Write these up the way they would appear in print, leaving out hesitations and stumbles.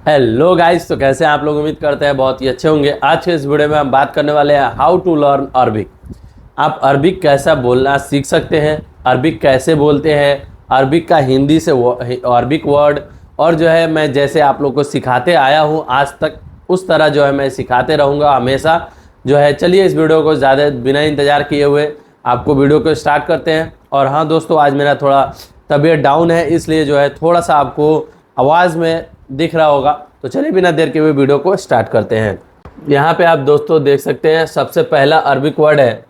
Hello guys, तो कैसे हैं आप लोग। उम्मीद करते हैं बहुत ही अच्छे होंगे। आज के इस वीडियो में हम बात करने वाले हैं हाउ टू लर्न अरबिक। आप अरबिक कैसा बोलना सीख सकते हैं, अरबिक कैसे बोलते हैं, अरबिक का हिंदी से अरबिक वर्ड, और जो है मैं जैसे आप लोग को सिखाते आया हूँ आज तक उस तरह जो है मैं सिखाते रहूँगा हमेशा जो है। चलिए इस वीडियो को ज़्यादा बिना इंतज़ार किए हुए आपको वीडियो को स्टार्ट करते हैं। और हाँ दोस्तों, आज मेरा थोड़ा तबीयत डाउन है, इसलिए जो है थोड़ा सा आपको आवाज़ में दिख रहा होगा। तो चलिए बिना देर के हुए वीडियो को स्टार्ट करते हैं। यहाँ पे आप दोस्तों देख सकते हैं सबसे पहला अरबिक वर्ड है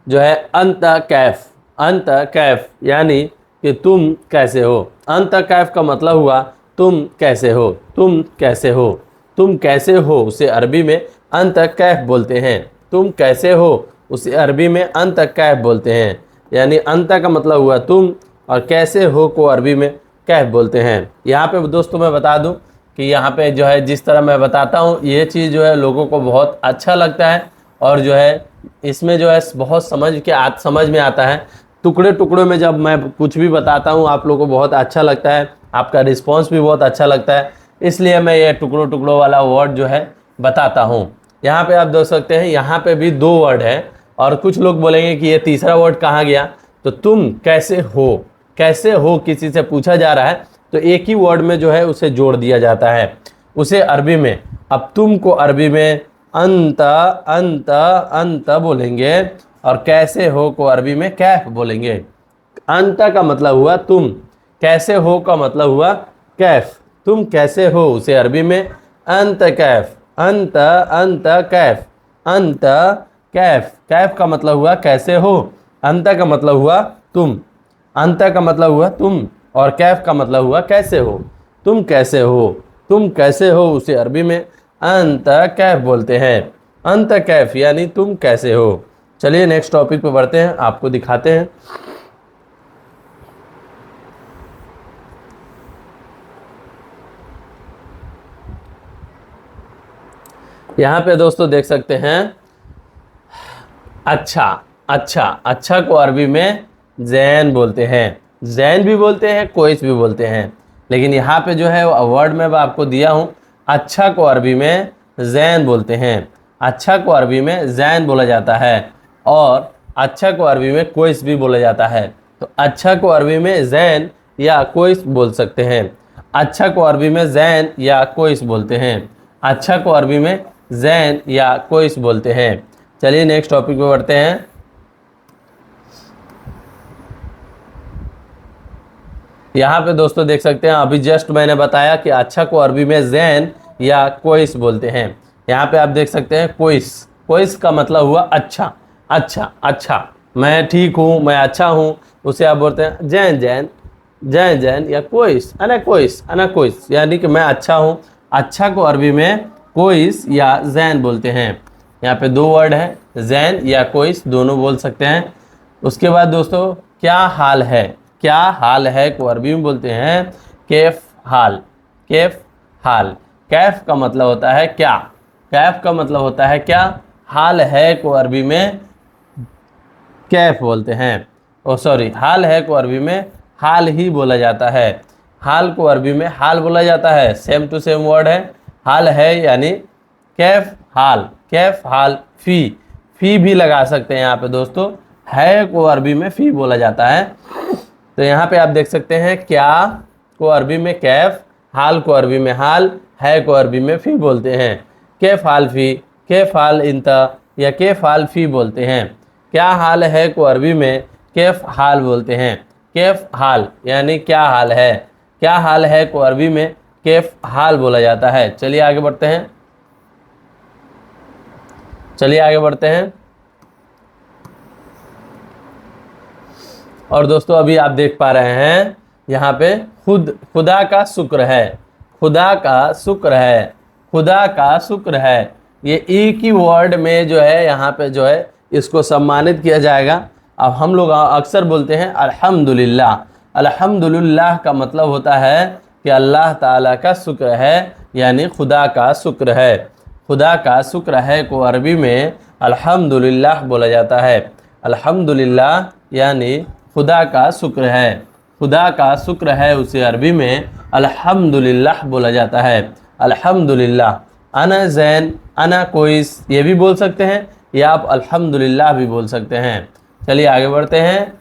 जो है अंत कैफ। अंत कैफ यानी कि तुम कैसे हो। अंत कैफ का मतलब हुआ तुम कैसे हो, तुम कैसे हो, तुम कैसे हो उसे अरबी में अंत कैफ बोलते हैं। तुम कैसे हो उसे अरबी में अंत कैफ बोलते हैं। यानी अंत का मतलब हुआ तुम और कैसे हो को अरबी में कैफ बोलते हैं। यहाँ पे दोस्तों मैं बता दूं कि यहाँ पे जो है जिस तरह मैं बताता हूँ ये चीज़ जो है लोगों को बहुत अच्छा लगता है, और जो है इसमें जो है बहुत समझ में आता है। टुकड़े टुकड़े में जब मैं कुछ भी बताता हूँ आप लोगों को बहुत अच्छा लगता है, आपका रिस्पॉन्स भी बहुत अच्छा लगता है, इसलिए मैं ये टुकड़ों टुकड़ों वाला वर्ड जो है बताता हूँ। यहाँ पे आप देख सकते हैं यहाँ पे भी दो वर्ड है, और कुछ लोग बोलेंगे कि ये तीसरा वर्ड कहाँ गया। तो तुम कैसे हो, कैसे हो किसी से पूछा जा रहा है तो एक ही वर्ड में जो है उसे जोड़ दिया जाता है उसे अरबी में। अब तुम को अरबी में अंत अंत अंत बोलेंगे, और कैसे हो को अरबी में कैफ बोलेंगे। अंत का मतलब हुआ तुम, कैसे हो का मतलब हुआ कैफ। तुम कैसे हो उसे अरबी में अंत कैफ, अंत अंत कैफ, अंत कैफ। कैफ का मतलब हुआ कैसे हो, अंत का मतलब हुआ तुम, अंत का मतलब हुआ तुम, और कैफ का मतलब हुआ कैसे हो। तुम कैसे हो, तुम कैसे हो उसे अरबी में अंत कैफ बोलते हैं। अंत कैफ यानी तुम कैसे हो। चलिए नेक्स्ट टॉपिक पे बढ़ते हैं, आपको दिखाते हैं। यहाँ पे दोस्तों देख सकते हैं अच्छा। अच्छा, अच्छा को अरबी में जैन बोलते हैं। जैन भी बोलते हैं, कोइस भी बोलते हैं, लेकिन यहाँ पे जो है वर्ड में आपको दिया हूँ अच्छा को अरबी में जैन बोलते हैं। अच्छा को अरबी में जैन बोला जाता है, और अच्छा को अरबी में कोइस भी बोला जाता है। तो अच्छा को अरबी में जैन या कोइस बोल सकते हैं। अच्छा को अरबी में जैन या कोइस बोलते हैं। अच्छा को अरबी में जैन या कोइस बोलते हैं। चलिए नेक्स्ट टॉपिक पे बढ़ते हैं। यहाँ पे दोस्तों देख सकते हैं अभी जस्ट मैंने बताया कि अच्छा को अरबी में जैन या कोइस बोलते हैं। यहाँ पे आप देख सकते हैं कोइस। कोइस का मतलब हुआ अच्छा, अच्छा अच्छा, मैं ठीक हूँ, मैं अच्छा हूँ, उसे आप बोलते हैं जैन जैन, जैन जैन या कोइस, अना कोइस, अना कोइस, यानी कि मैं अच्छा हूँ। अच्छा को अरबी में कोइस या जैन बोलते हैं। यहाँ पे दो वर्ड है, जैन या कोइस, दोनों बोल सकते हैं। उसके बाद दोस्तों क्या हाल है, क्या हाल है को अरबी में बोलते हैं कैफ हाल, कैफ हाल। कैफ का मतलब होता है क्या, कैफ का मतलब होता है क्या। हाल है को अरबी में कैफ बोलते हैं। ओ सॉरी, हाल है को अरबी में हाल ही बोला जाता है। हाल को अरबी में हाल बोला जाता है, सेम टू सेम वर्ड है। हाल है यानी कैफ हाल, कैफ हाल। फी भी लगा सकते हैं यहाँ पे दोस्तों, है को अरबी में फी बोला जाता है। तो यहाँ पे आप देख सकते हैं क्या को अरबी में कैफ, हाल को अरबी में हाल, है को अरबी में फी बोलते हैं। कैफ हाल फी, कैफ हाल इंता या कैफ हाल फी बोलते हैं। क्या हाल है को अरबी में कैफ हाल बोलते हैं। कैफ हाल यानी क्या हाल है, क्या हाल है को अरबी में कैफ हाल बोला जाता है। चलिए आगे बढ़ते हैं, चलिए आगे बढ़ते हैं। और दोस्तों अभी आप देख पा रहे हैं यहाँ पे खुदा का शुक्र है, खुदा का शुक्र है, खुदा का शुक्र है। ये एक ही वर्ड में जो है यहाँ पे जो है इसको सम्मानित किया जाएगा। अब हम लोग अक्सर बोलते हैं अल्हम्दुलिल्लाह। अल्हम्दुलिल्लाह का मतलब होता है कि अल्लाह ताला का शुक्र है, यानी खुदा का शुक्र है। खुदा का शुक्र है को अरबी में अल्हम्दुलिल्लाह बोला जाता है। अल्हम्दुलिल्लाह यानी खुदा का शुक्र है, खुदा का शुक्र है उसे अरबी में अल्हम्दुलिल्लाह बोला जाता है। अल्हम्दुलिल्लाह। अना ज़ैन, अना कोइस ये भी बोल सकते हैं, या आप अल्हम्दुलिल्लाह भी बोल सकते हैं। चलिए आगे बढ़ते हैं।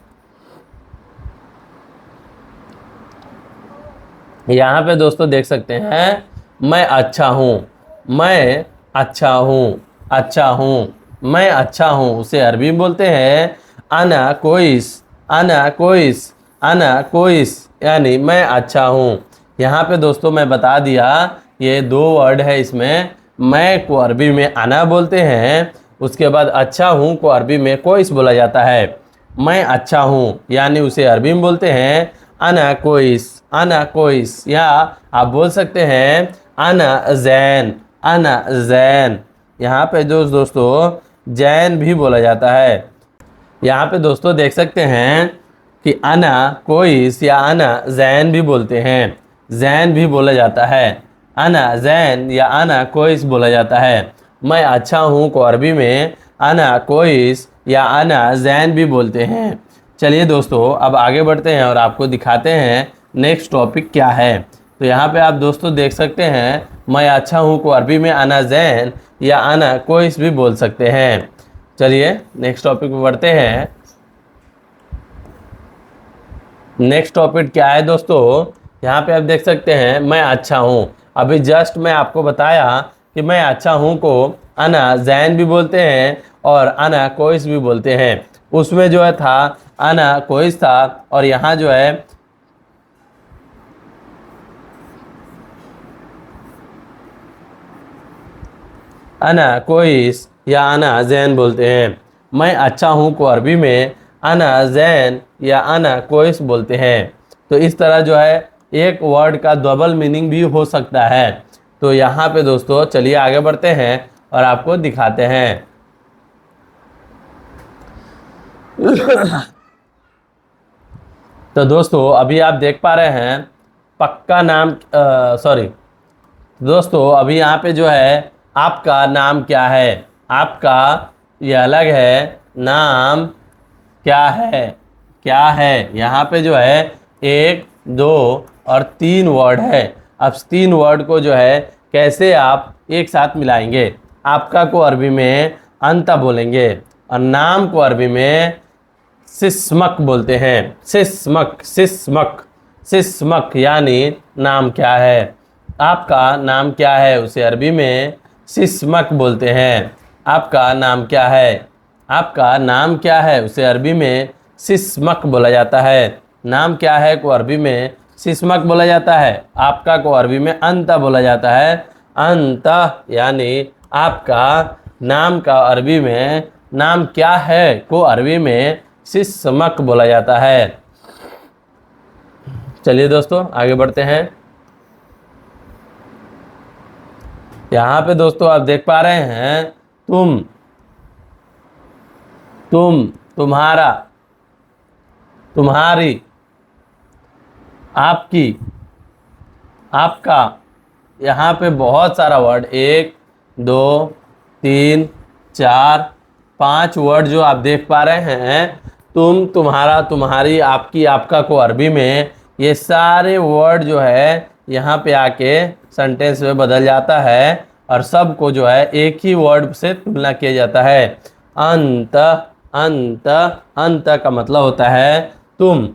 यहाँ पे दोस्तों देख सकते हैं मैं अच्छा हूँ, मैं अच्छा हूँ, अच्छा हूँ, मैं अच्छा हूँ, उसे अरबी में बोलते हैं अना कोइस, अना कोइस, अना कोइस, यानी मैं अच्छा हूँ। यहाँ पे दोस्तों मैं बता दिया ये दो वर्ड है इसमें। मैं को अरबी में अना बोलते हैं, उसके बाद अच्छा हूँ को अरबी में कोइस बोला जाता है। मैं अच्छा हूँ यानी उसे अरबी में बोलते हैं अना कोइस, अना कोइस, या आप बोल सकते हैं अना जैन, अना जैन। यहाँ पे जो दोस्तों जैन भी बोला जाता है। यहाँ पे दोस्तों देख सकते हैं कि अना कोइस या अना जैन भी बोलते हैं, जैन भी बोला जाता है, अना जैन या अना कोइस बोला जाता है। मैं अच्छा हूँ को अरबी में अना कोइस या अना जैन भी बोलते हैं। चलिए दोस्तों अब आगे बढ़ते हैं और आपको दिखाते हैं नेक्स्ट टॉपिक क्या है। तो यहाँ पे आप दोस्तों देख सकते हैं मैं अच्छा हूँ को अरबी में अना जैन या अना कोइस भी बोल सकते हैं। चलिए नेक्स्ट टॉपिक पे बढ़ते हैं। नेक्स्ट टॉपिक क्या है दोस्तों, यहाँ पे आप देख सकते हैं मैं अच्छा हूँ। अभी जस्ट मैं आपको बताया कि मैं अच्छा हूँ को अना जैन भी बोलते हैं और अना कोइस भी बोलते हैं। उसमें जो है था अना कोइस था और यहाँ जो है अना कोइस या अना जैन बोलते हैं। मैं अच्छा हूँ को अरबी में अना जैन या अना कोइस बोलते हैं। तो इस तरह जो है एक वर्ड का डबल मीनिंग भी हो सकता है। तो यहाँ पे दोस्तों चलिए आगे बढ़ते हैं और आपको दिखाते हैं। तो दोस्तों अभी आप देख पा रहे हैं पक्का नाम, सॉरी दोस्तों अभी यहाँ पे जो है आपका नाम क्या है, आपका ये अलग है, नाम क्या है, क्या है। यहाँ पे जो है 1, 2 और 3 वर्ड है। अब 3 वर्ड को जो है कैसे आप एक साथ मिलाएंगे। आपका को अरबी में अंता बोलेंगे और नाम को अरबी में सिस्मक बोलते हैं, सिस्मक, सिस्मक, सिस्मक, यानी नाम क्या है। आपका नाम क्या है उसे अरबी में सिस्मक बोलते हैं। आपका नाम क्या है, आपका नाम क्या है उसे अरबी में सिस्मक बोला जाता है। नाम क्या है को अरबी में सिस्मक बोला जाता है। आपका को अरबी में अंता बोला जाता है, अंता, यानी आपका नाम का अरबी में नाम क्या है को अरबी में सिस्मक बोला जाता है। चलिए दोस्तों आगे बढ़ते हैं। यहाँ पे दोस्तों आप देख पा रहे हैं तुम, तुम, तुम्हारा, तुम्हारी, आपकी, आपका। यहाँ पे बहुत सारा वर्ड 1, 2, 3, 4, 5 वर्ड जो आप देख पा रहे हैं तुम, तुम्हारा, तुम्हारी, आपकी, आपका को अरबी में ये सारे वर्ड जो है यहाँ पे आके सेंटेंस में बदल जाता है और सबको जो है एक ही वर्ड से तुलना किया जाता है। अंत, अंत, अंत का मतलब होता है तुम।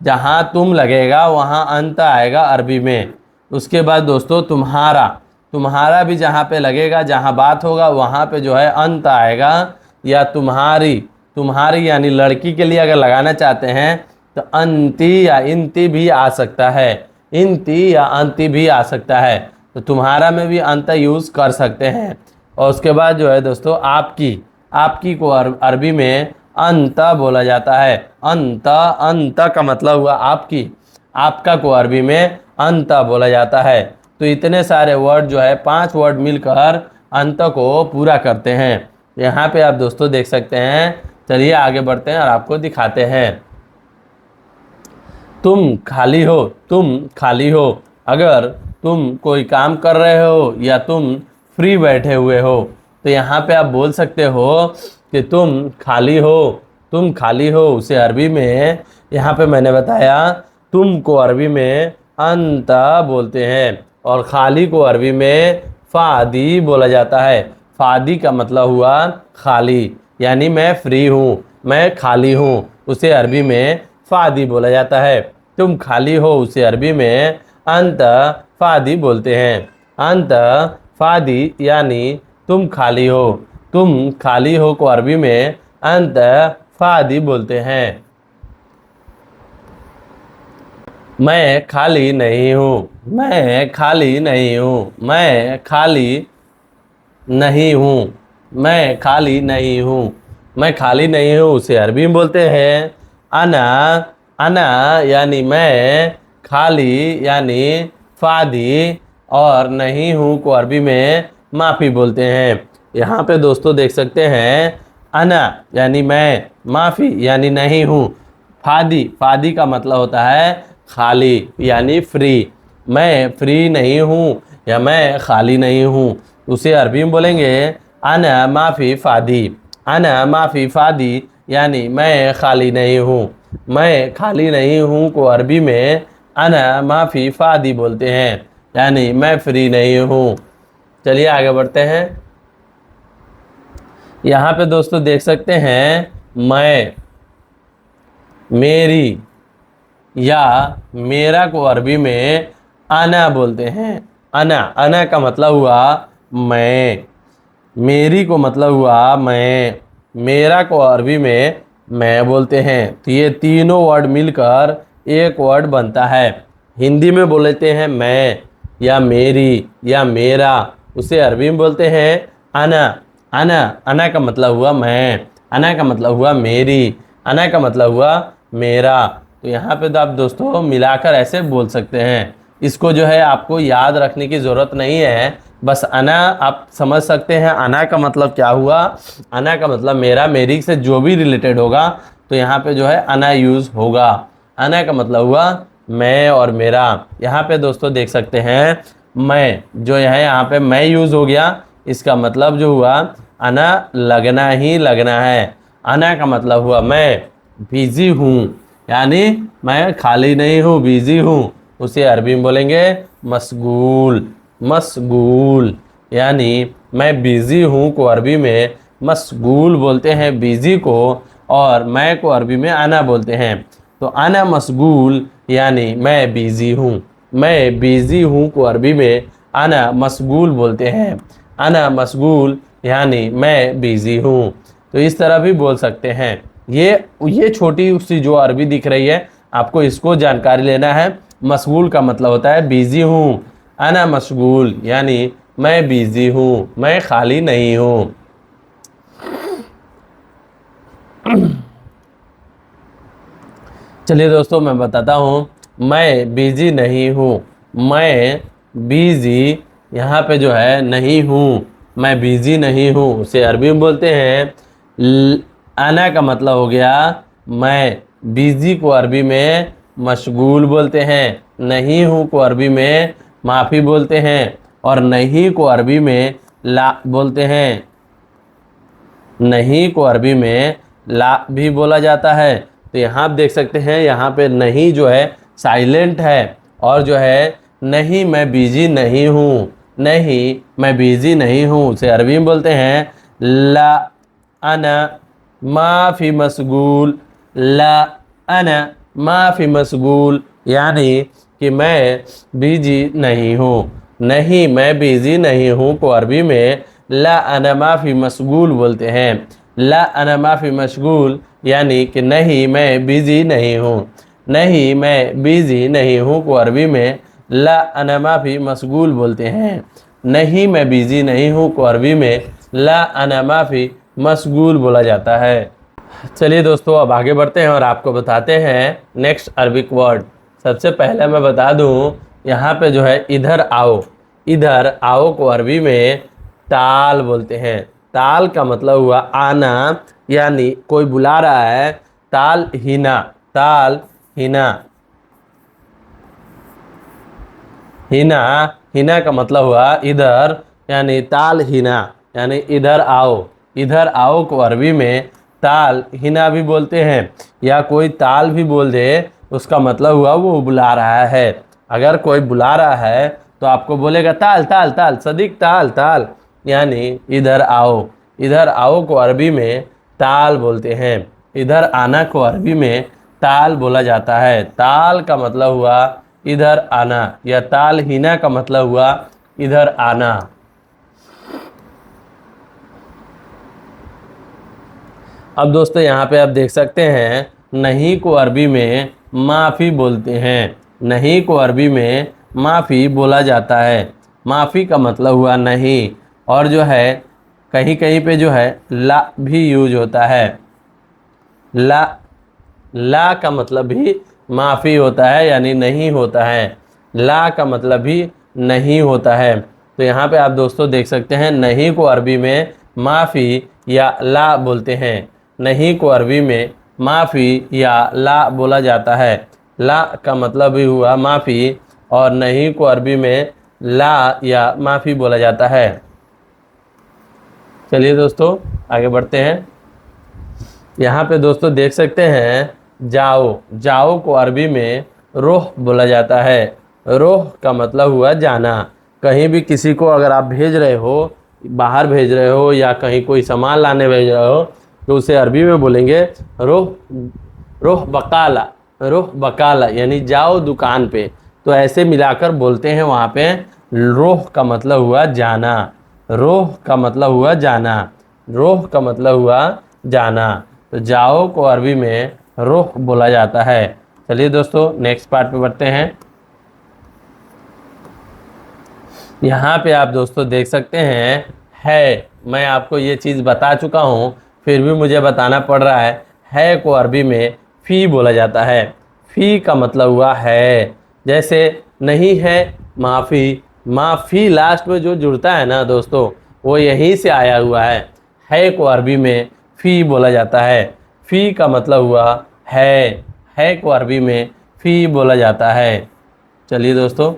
जहाँ तुम लगेगा वहाँ अंत आएगा अरबी में। उसके बाद दोस्तों तुम्हारा, तुम्हारा भी जहाँ पे लगेगा, जहाँ बात होगा वहाँ पे जो है अंत आएगा। या तुम्हारी, तुम्हारी यानी लड़की के लिए अगर लगाना चाहते हैं तो अंती या इंती भी आ सकता है, इंती या अंती भी आ सकता है। तो तुम्हारा में भी अंत यूज़ कर सकते हैं। और उसके बाद जो है दोस्तों आपकी, आपकी को अरबी में अंत बोला जाता है। अंत, अंत का मतलब हुआ आपकी, आपका को अरबी में अंत बोला जाता है। तो इतने सारे वर्ड जो है 5 वर्ड मिलकर अंत को पूरा करते हैं। यहाँ पे आप दोस्तों देख सकते हैं। चलिए आगे बढ़ते हैं और आपको दिखाते हैं। तुम खाली हो, तुम खाली हो। अगर तुम कोई काम कर रहे हो या तुम फ्री बैठे हुए हो तो यहाँ पे आप बोल सकते हो कि तुम खाली हो, तुम खाली हो। उसे अरबी में यहाँ पे मैंने बताया तुम को अरबी में अंत बोलते हैं। और खाली को अरबी में फ़ादी बोला जाता है। फ़ादी का मतलब हुआ खाली, यानी मैं फ्री हूँ, मैं खाली हूँ, उसे अरबी में फ़ादी बोला जाता है। तुम खाली हो, उसे अरबी में अंत फ़ादी बोलते हैं। अंत फ़ादी यानी तुम खाली हो। तुम खाली हो को अरबी में अंत फ़ादी बोलते हैं। मैं खाली नहीं हूँ, मैं खाली नहीं हूँ, मैं खाली नहीं हूँ, मैं खाली नहीं हूँ, मैं खाली नहीं हूँ, उसे अरबी में बोलते हैं अना। अना यानी मैं, खाली यानी फ़ादी, और नहीं हूँ को अरबी में माफ़ी बोलते हैं। यहाँ पे दोस्तों देख सकते हैं, अना यानी मैं, माफ़ी यानी नहीं हूँ, फ़ादी, फ़ादी का मतलब होता है खाली यानी फ्री। मैं फ्री नहीं हूँ या मैं खाली नहीं हूँ, उसे अरबी में बोलेंगे अना माफ़ी फ़ादी। अना माफ़ी फ़ादी यानी मैं खाली नहीं हूँ। मैं खाली नहीं हूँ को अरबी में अना माफ़ी फ़ादी बोलते हैं, यानी मैं फ्री नहीं हूँ। चलिए आगे बढ़ते हैं। यहाँ पे दोस्तों देख सकते हैं, मैं, मेरी या मेरा को अरबी में अना बोलते हैं। अना, अना का मतलब हुआ मैं, मेरी को मतलब हुआ मैं, मेरा को अरबी में मैं बोलते हैं। तो ये तीनों वर्ड मिलकर एक वर्ड बनता है। हिंदी में बोलते हैं मैं या मेरी या मेरा, उसे अरबी में बोलते हैं अना। अना, अना का मतलब हुआ मैं, अना का मतलब हुआ मेरी, अना का मतलब हुआ मेरा। तो यहाँ पे तो आप दोस्तों मिलाकर ऐसे बोल सकते हैं। इसको जो है आपको याद रखने की ज़रूरत नहीं है, बस अना आप समझ सकते हैं अना का मतलब क्या हुआ। अना का मतलब मेरा, मेरी से जो भी रिलेटेड होगा तो यहाँ पे जो है अना यूज़ होगा। अना का मतलब हुआ मैं और मेरा। यहाँ पे दोस्तों देख सकते हैं, मैं जो है यहाँ पे मैं यूज़ हो गया, इसका मतलब जो हुआ अना लगना ही लगना है। अना का मतलब हुआ मैं बिजी हूँ, यानी मैं खाली नहीं हूँ, बिजी हूँ, उसे अरबी में बोलेंगे मशगूल। मशगूल यानी मैं बिजी हूँ को अरबी में मशगूल बोलते हैं बिजी को, और मैं को अरबी में अना बोलते हैं। तो अना मशगूल यानी मैं बिजी हूँ, मैं बिजी हूँ को अरबी में अना मशगूल बोलते हैं। अना मशगूल यानी मैं बिजी हूँ। तो इस तरह भी बोल सकते हैं। ये छोटी सी जो अरबी दिख रही है, आपको इसको जानकारी लेना है। मशगूल का मतलब होता है बिजी हूँ, अना मशगूल यानी मैं बिजी हूँ, मैं खाली नहीं हूँ। चलिए दोस्तों मैं बताता हूँ, मैं बिजी नहीं हूँ। मैं बिजी यहाँ पे जो है नहीं हूँ, मैं बिजी नहीं हूँ, उसे अरबी में बोलते हैं अना का मतलब हो गया मैं, बिजी को अरबी में मशगूल बोलते हैं, नहीं हूँ को अरबी में माफ़ी बोलते हैं, और नहीं को अरबी में ला बोलते हैं। नहीं को अरबी में ला भी बोला जाता है। तो यहाँ आप देख सकते हैं, यहाँ पे नहीं जो है साइलेंट है, और जो है नहीं मैं बिजी नहीं हूँ, नहीं मैं बिजी नहीं हूँ, उसे अरबी में बोलते हैं ला अना माफ़ी मशगूल। ला अना माफ़ी मशगूल यानी कि मैं बिजी नहीं हूँ, नहीं मैं बिजी नहीं हूँ को अरबी में ला अना माफ़ी मशगूल बोलते हैं। ला अना माफ़ी मशगूल यानी कि नहीं मैं बिजी नहीं हूँ, नहीं मैं बिजी नहीं हूँ को अरबी में ला अना माफ़ी मशगूल बोलते हैं। नहीं मैं बिजी नहीं हूँ को अरबी में ला अना माफ़ी मशगूल बोला जाता है। चलिए दोस्तों अब आगे बढ़ते हैं और आपको बताते हैं नेक्स्ट अरबिक वर्ड। सबसे पहले मैं बता दूं, यहाँ पे जो है इधर आओ। इधर आओ को अरबी में ताल बोलते हैं। ताल का मतलब हुआ आना, यानी कोई बुला रहा है, ताल हिना। ताल हिना, हिना, हिना का मतलब हुआ इधर, यानी ताल हिना, यानी इधर आओ। इधर आओ को अरबी में ताल हिना भी बोलते हैं, या कोई ताल भी बोल दे, उसका मतलब हुआ वो बुला रहा है। अगर कोई बुला रहा है तो आपको बोलेगा ताल ताल ताल, सदीक ताल ताल, यानी इधर आओ। इधर आओ को अरबी में ताल बोलते हैं। इधर आना को अरबी में ताल बोला जाता है। ताल का मतलब हुआ इधर आना, या ताल हिना का मतलब हुआ इधर आना। अब दोस्तों यहाँ पे आप देख सकते हैं नहीं को अरबी में माफ़ी बोलते हैं। नहीं को अरबी में माफ़ी बोला जाता है। माफ़ी का मतलब हुआ नहीं, और जो है कहीं कहीं पे जो है ला भी यूज होता है। ला का मतलब भी माफ़ी होता है, यानी नहीं होता है। ला का मतलब भी नहीं होता है। तो यहाँ पे आप दोस्तों देख सकते हैं नहीं को अरबी में माफ़ी या ला बोलते हैं। नहीं को अरबी में माफ़ी या ला बोला जाता है। ला का मतलब भी हुआ माफ़ी, और नहीं को अरबी में ला या माफ़ी बोला जाता है। चलिए दोस्तों आगे बढ़ते हैं। यहाँ पे दोस्तों देख सकते हैं जाओ। जाओ को अरबी में रोह बोला जाता है। रोह का मतलब हुआ जाना। कहीं भी किसी को अगर आप भेज रहे हो, बाहर भेज रहे हो या कहीं कोई सामान लाने भेज रहे हो, तो उसे अरबी में बोलेंगे रोह, रोह बकाला। रोह बकाला यानी जाओ दुकान पे। तो ऐसे मिलाकर बोलते हैं वहाँ पे। रोह का मतलब हुआ जाना। रोह का मतलब हुआ जाना। रोह का मतलब हुआ जाना। तो जाओ को अरबी में रोह बोला जाता है। चलिए दोस्तों नेक्स्ट पार्ट पे बढ़ते हैं। यहाँ पे आप दोस्तों देख सकते हैं है। मैं आपको ये चीज़ बता चुका हूँ, फिर भी मुझे बताना पड़ रहा है को अरबी में फ़ी बोला जाता है। फ़ी का मतलब हुआ है। जैसे नहीं है माफ़ी, माफ़ी लास्ट में जो जुड़ता है ना दोस्तों, वो यहीं से आया हुआ है को अरबी में फ़ी बोला जाता है। फ़ी का मतलब हुआ है को अरबी में फ़ी बोला जाता है। चलिए दोस्तों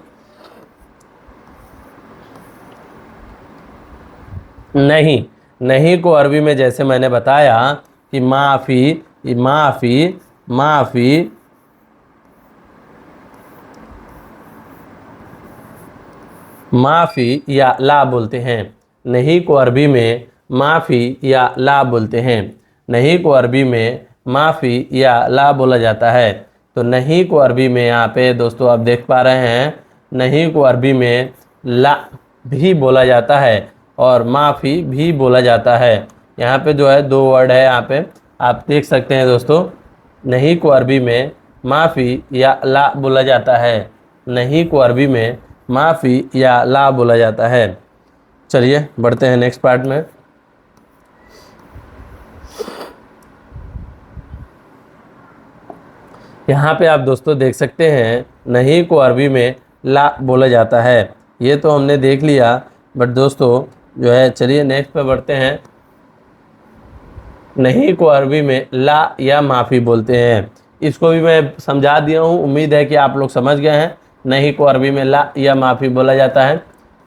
नहीं, नहीं को अरबी में जैसे मैंने बताया कि माफ़ी, माफ़ी, माफ़ी, माफ़ी या ला बोलते हैं। नहीं को अरबी में माफ़ी या ला बोलते हैं। नहीं को अरबी में माफ़ी या ला बोला जाता है। तो नहीं को अरबी में यहाँ पे दोस्तों आप देख पा रहे हैं नहीं को अरबी में ला भी बोला जाता है और माफ़ी भी बोला जाता है। यहाँ पे जो है दो वर्ड है, यहाँ पे आप देख सकते हैं दोस्तों। नहीं को अरबी में माफ़ी या ला बोला जाता है। नहीं को अरबी में माफ़ी या ला बोला जाता है। चलिए बढ़ते हैं नेक्स्ट पार्ट में। यहाँ पे आप दोस्तों देख सकते हैं नहीं को अरबी में ला बोला जाता है। ये तो हमने देख लिया, बट दोस्तों जो है चलिए नेक्स्ट पे बढ़ते हैं। नहीं को अरबी में ला या माफ़ी बोलते हैं। इसको भी मैं समझा दिया हूँ, उम्मीद है कि आप लोग समझ गए हैं नहीं को अरबी में ला या माफ़ी बोला जाता है।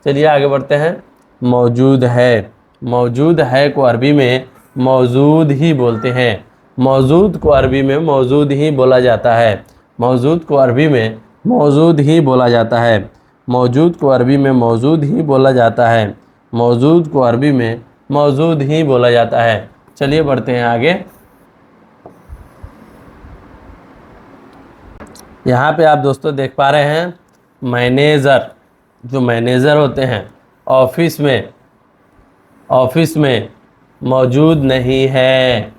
चलिए आगे बढ़ते हैं। मौजूद है। मौजूद है को अरबी में मौजूद ही बोलते हैं। मौजूद को अरबी में मौजूद ही बोला जाता है। मौजूद को अरबी में मौजूद ही बोला जाता है। मौजूद को अरबी में मौजूद ही बोला जाता है। मौजूद को अरबी में मौजूद ही बोला जाता है। चलिए बढ़ते हैं आगे। यहाँ पे आप दोस्तों देख पा रहे हैं मैनेजर। जो मैनेजर होते हैं ऑफिस में मौजूद नहीं है।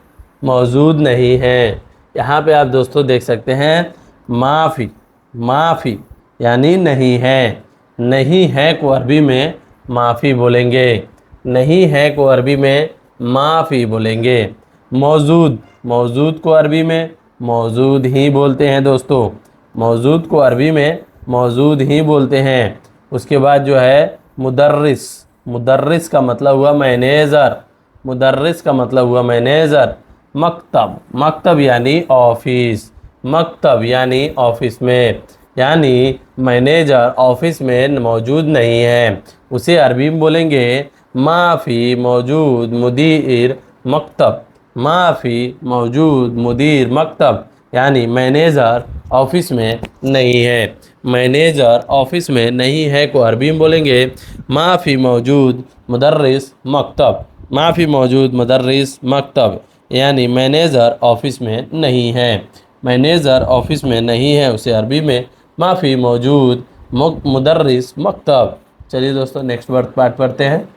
मौजूद नहीं है। यहाँ पे आप दोस्तों देख सकते हैं माफ़ी। माफ़ी यानी नहीं है। नहीं है को अरबी में माफ़ी बोलेंगे। नहीं है को अरबी में माफ़ी बोलेंगे। मौजूद। मौजूद को अरबी में मौजूद ही बोलते हैं दोस्तों। मौजूद को अरबी में मौजूद ही बोलते हैं। उसके बाद जो है मुदर्रिस। मुदर्रिस का मतलब हुआ मैनेजर। मुदर्रिस का मतलब हुआ मैनेजर। मकतब। मकतब यानी ऑफिस। मकतब यानी ऑफिस में, यानी मैनेजर ऑफिस में मौजूद नहीं है, उसे अरबी में बोलेंगे माफ़ी मौजूद मुदीर मकतब। माफ़ी मौजूद मुदीर मकतब, यानी मैनेजर ऑफिस में नहीं है। मैनेजर ऑफिस में नहीं है को अरबी में बोलेंगे माफ़ी मौजूद मुदर्रिस मकतब। माफ़ी मौजूद मुदर्रिस मकतब, यानी मैनेजर ऑफिस में नहीं है। मैनेजर ऑफिस में नहीं है उसे अरबी में माफ़ी मौजूद मुदर्रिस मकतब। चलिए दोस्तों नेक्स्ट वर्ड पार्ट पढ़ते हैं।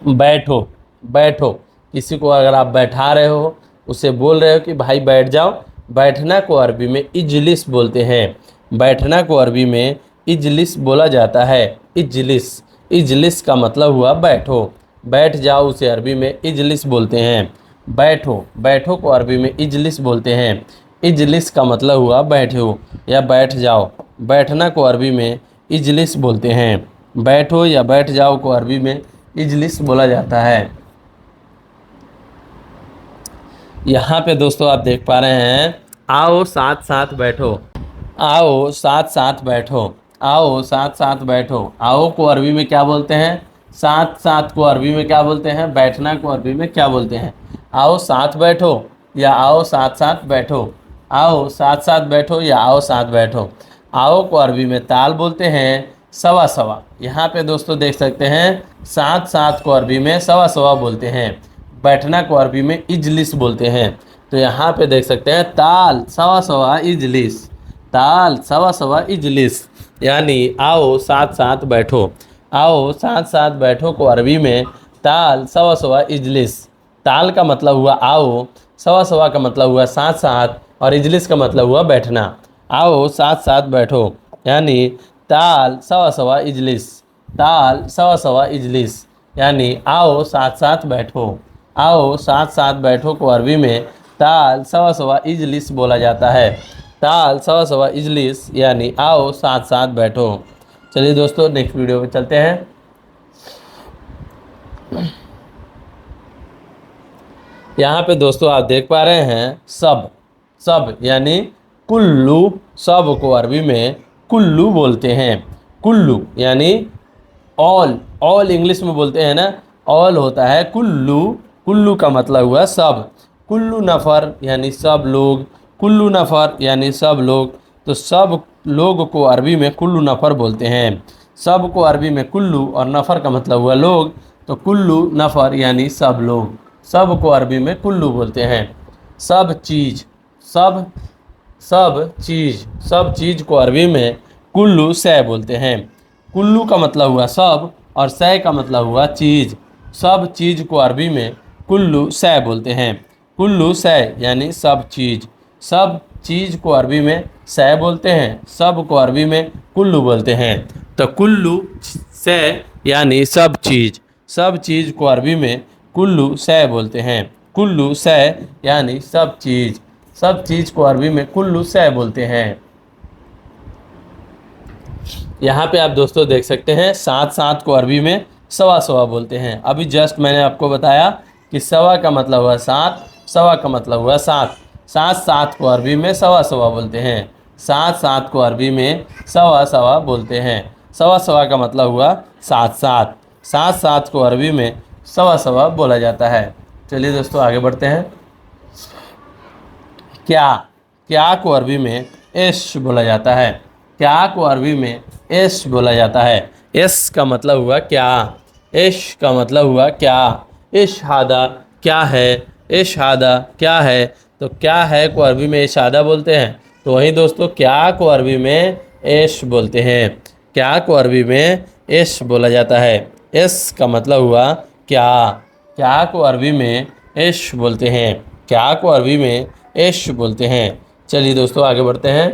बैठो। बैठो, किसी को अगर आप बैठा रहे हो, उसे बोल रहे हो कि भाई बैठ जाओ, बैठना को अरबी में इजलिस बोलते हैं। बैठना को अरबी में इजलिस बोला जाता है। इजलिस, इजलिस का मतलब हुआ बैठो। बैठ जाओ उसे अरबी में इजलिस बोलते हैं। बैठो, बैठो को अरबी में इजलिस बोलते हैं। इजलिस का मतलब हुआ बैठो या बैठ जाओ। बैठना को अरबी में इजलिस बोलते हैं। बैठो या बैठ जाओ को अरबी में इजलिस बोला जाता है। यहाँ पे दोस्तों आप देख पा रहे हैं, आओ साथ साथ बैठो। आओ साथ साथ बैठो। आओ साथ साथ बैठो। आओ को अरबी में क्या बोलते हैं? साथ साथ को अरबी में क्या बोलते हैं? बैठना को अरबी में क्या बोलते हैं? आओ साथ बैठो या आओ साथ साथ बैठो। आओ साथ साथ बैठो या आओ साथ बैठो। आओ को अरबी में ताल बोलते हैं सवा सवा। यहाँ पे दोस्तों देख सकते हैं, साथ साथ को अरबी में सवा सवा बोलते हैं। बैठना को अरबी में इजलिस बोलते हैं। तो यहाँ पे देख सकते हैं ताल सवा सवा इजलिस। ताल सवा सवा इजलिस, यानी आओ साथ साथ बैठो। आओ साथ साथ बैठो को अरबी में ताल सवा सवा इजलिस। ताल का मतलब हुआ आओ, सवा सवा का मतलब हुआ साथ साथ, और इजलिस का मतलब हुआ बैठना। आओ साथ साथ बैठो, यानी ताल सवा सवा इजलिस। ताल सवा सवा इजलिस, यानी आओ साथ साथ बैठो। आओ साथ साथ बैठो को अरबी में ताल सवा सवा इजलिस बोला जाता है। ताल सवा सवा इजलिस, यानी आओ साथ साथ बैठो। चलिए दोस्तों नेक्स्ट वीडियो में चलते हैं। यहाँ पे दोस्तों आप देख पा रहे हैं सब। सब यानी कुल्लू। सब को अरबी में कुल्लू बोलते हैं। कुल्लू यानी ऑल। ऑल इंग्लिश में बोलते हैं ना, ऑल होता है कुल्लू। कुल्लू का मतलब हुआ सब। कुल्लू नफ़र यानी सब लोग। कुल्लू नफ़र यानी सब लोग। तो सब लोग को अरबी में कुल्लू नफ़र बोलते हैं। सब को अरबी में कुल्लू और नफ़र का मतलब हुआ लोग, तो कुल्लू नफ़र यानी सब लोग। सब को अरबी में कुल्लू बोलते हैं। सब चीज़। सब सब चीज़। सब चीज़ को अरबी में कुल्लू सै बोलते हैं। कुल्लू का मतलब हुआ सब और सै का मतलब हुआ चीज़। सब चीज़ को अरबी में कुल्लू सै बोलते हैं। कुल्लू सै यानी सब चीज़। सब चीज़ को अरबी में सै बोलते हैं। सब को अरबी में कुल्लू बोलते हैं। तो कुल्लू सै यानी सब चीज़। सब चीज़ को अरबी में कुल्लू सै बोलते हैं। कुल्लू सै यानी सब चीज़। सब चीज़ को अरबी में कुल्लू सै बोलते हैं। यहाँ पे आप दोस्तों देख सकते हैं, साथ साथ को अरबी में सवा सवा बोलते हैं। अभी जस्ट मैंने आपको बताया कि सवा का मतलब हुआ सात, सवा का मतलब हुआ सात। साथ साथ को अरबी में सवा सवा बोलते हैं। साथ साथ को अरबी में सवा सवा बोलते हैं। सवा सवा का मतलब हुआ साथ साथ। साथ साथ को अरबी में सवा सवा बोला जाता है। चलिए दोस्तों आगे बढ़ते हैं। क्या। क्या को अरबी में एश बोला जाता है। क्या को अरबी में एश बोला जाता है। एश का मतलब हुआ क्या। एश का मतलब हुआ क्या। इशादा क्या है। इशादा क्या है। तो क्या है को अरबी में इशादा बोलते हैं। तो वहीं दोस्तों क्या को अरबी में एश बोलते हैं। क्या को अरबी में एश बोला जाता है। एश का मतलब हुआ क्या। क्या को अरबी में एश बोलते हैं। क्या को अरबी में एश बोलते हैं। चलिए दोस्तों आगे बढ़ते हैं।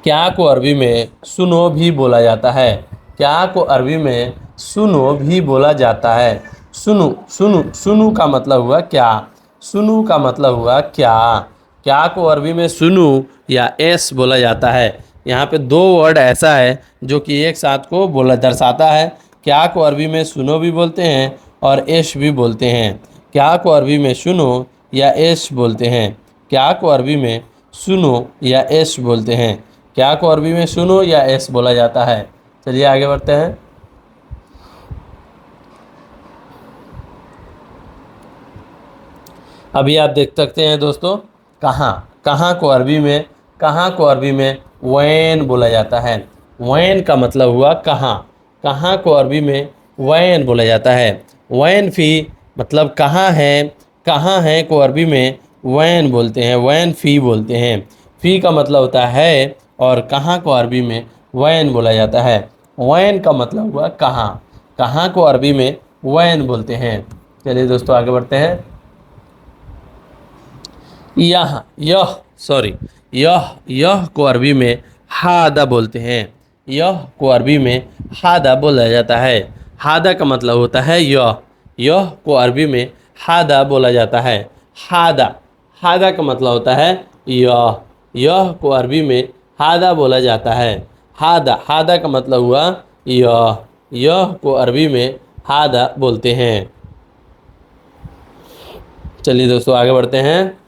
क्या को अरबी में सुनो भी बोला जाता है। क्या को अरबी में सुनो भी बोला जाता है। सुनो, सुनो, सुनो का मतलब हुआ क्या। सुनो का मतलब हुआ क्या। क्या को अरबी में सुनो या एस बोला जाता है। यहाँ पे दो वर्ड ऐसा है जो कि एक साथ को बोला दर्शाता है। क्या को अरबी में सुनो भी बोलते हैं और एश भी बोलते हैं। क्या को अरबी में सुनो या एश बोलते हैं। क्या को अरबी में सुनो या एश बोलते हैं। क्या को अरबी में सुनो या एस बोला जाता है। चलिए आगे बढ़ते हैं। अभी आप देख सकते हैं दोस्तों, कहाँ, कहाँ को अरबी में वैन बोला जाता है। वैन का मतलब हुआ कहाँ, कहाँ को अरबी में वैन बोला जाता है। वैन फ़ी मतलब कहाँ है को अरबी में वैन बोलते हैं, वैन फ़ी बोलते हैं। फ़ी का मतलब होता है और कहाँ को अरबी में वैन बोला जाता है। वैन का मतलब हुआ कहाँ, कहाँ को अरबी में वैन बोलते हैं। चलिए दोस्तों आगे बढ़ते हैं। यह को अरबी में हादा बोलते हैं। यह को अरबी में हादा बोला जाता है। हादा का मतलब होता है यह को अरबी में हादा बोला जाता है। हादा, हादा का मतलब होता है यह को अरबी में हादा बोला जाता है। हादा, हादा का मतलब हुआ यह को अरबी में हादा बोलते हैं। चलिए दोस्तों आगे बढ़ते हैं।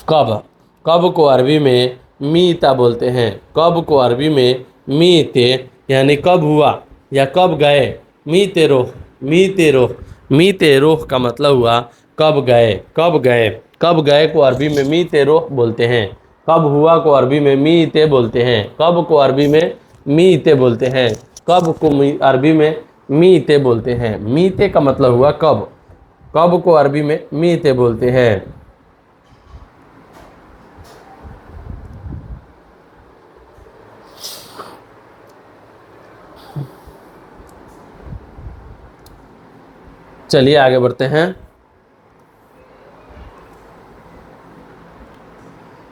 कब को अरबी में मीता बोलते हैं। कब को अरबी में मीते यानी कब हुआ या कब गए। मीते रोह का मतलब हुआ कब गए को अरबी में मीते रोह बोलते हैं। कब हुआ को अरबी में मीते बोलते हैं। कब को अरबी में मीते बोलते हैं। कब को अरबी में मीते बोलते हैं। मीते का मतलब हुआ कब को अरबी में मीते बोलते हैं। चलिए आगे बढ़ते हैं।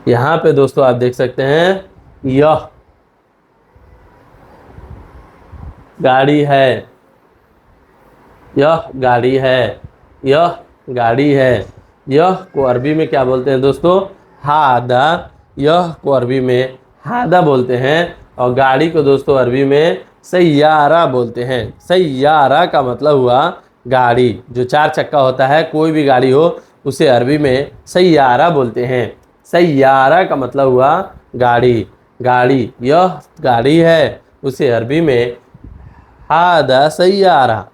यहाँ पे दोस्तों आप देख सकते हैं यह गाड़ी है, यह गाड़ी है, यह गाड़ी है। यह को अरबी में क्या बोलते हैं दोस्तों, हादा। यह को अरबी में हादा बोलते हैं और गाड़ी को दोस्तों अरबी में सैयारा बोलते हैं। सैयारा का मतलब हुआ गाड़ी, जो 4 चक्का होता है, कोई भी गाड़ी हो उसे अरबी में सैयारा बोलते हैं। सैयारा का मतलब हुआ गाड़ी, गाड़ी। यह गाड़ी है, उसे अरबी में हादा सैयारा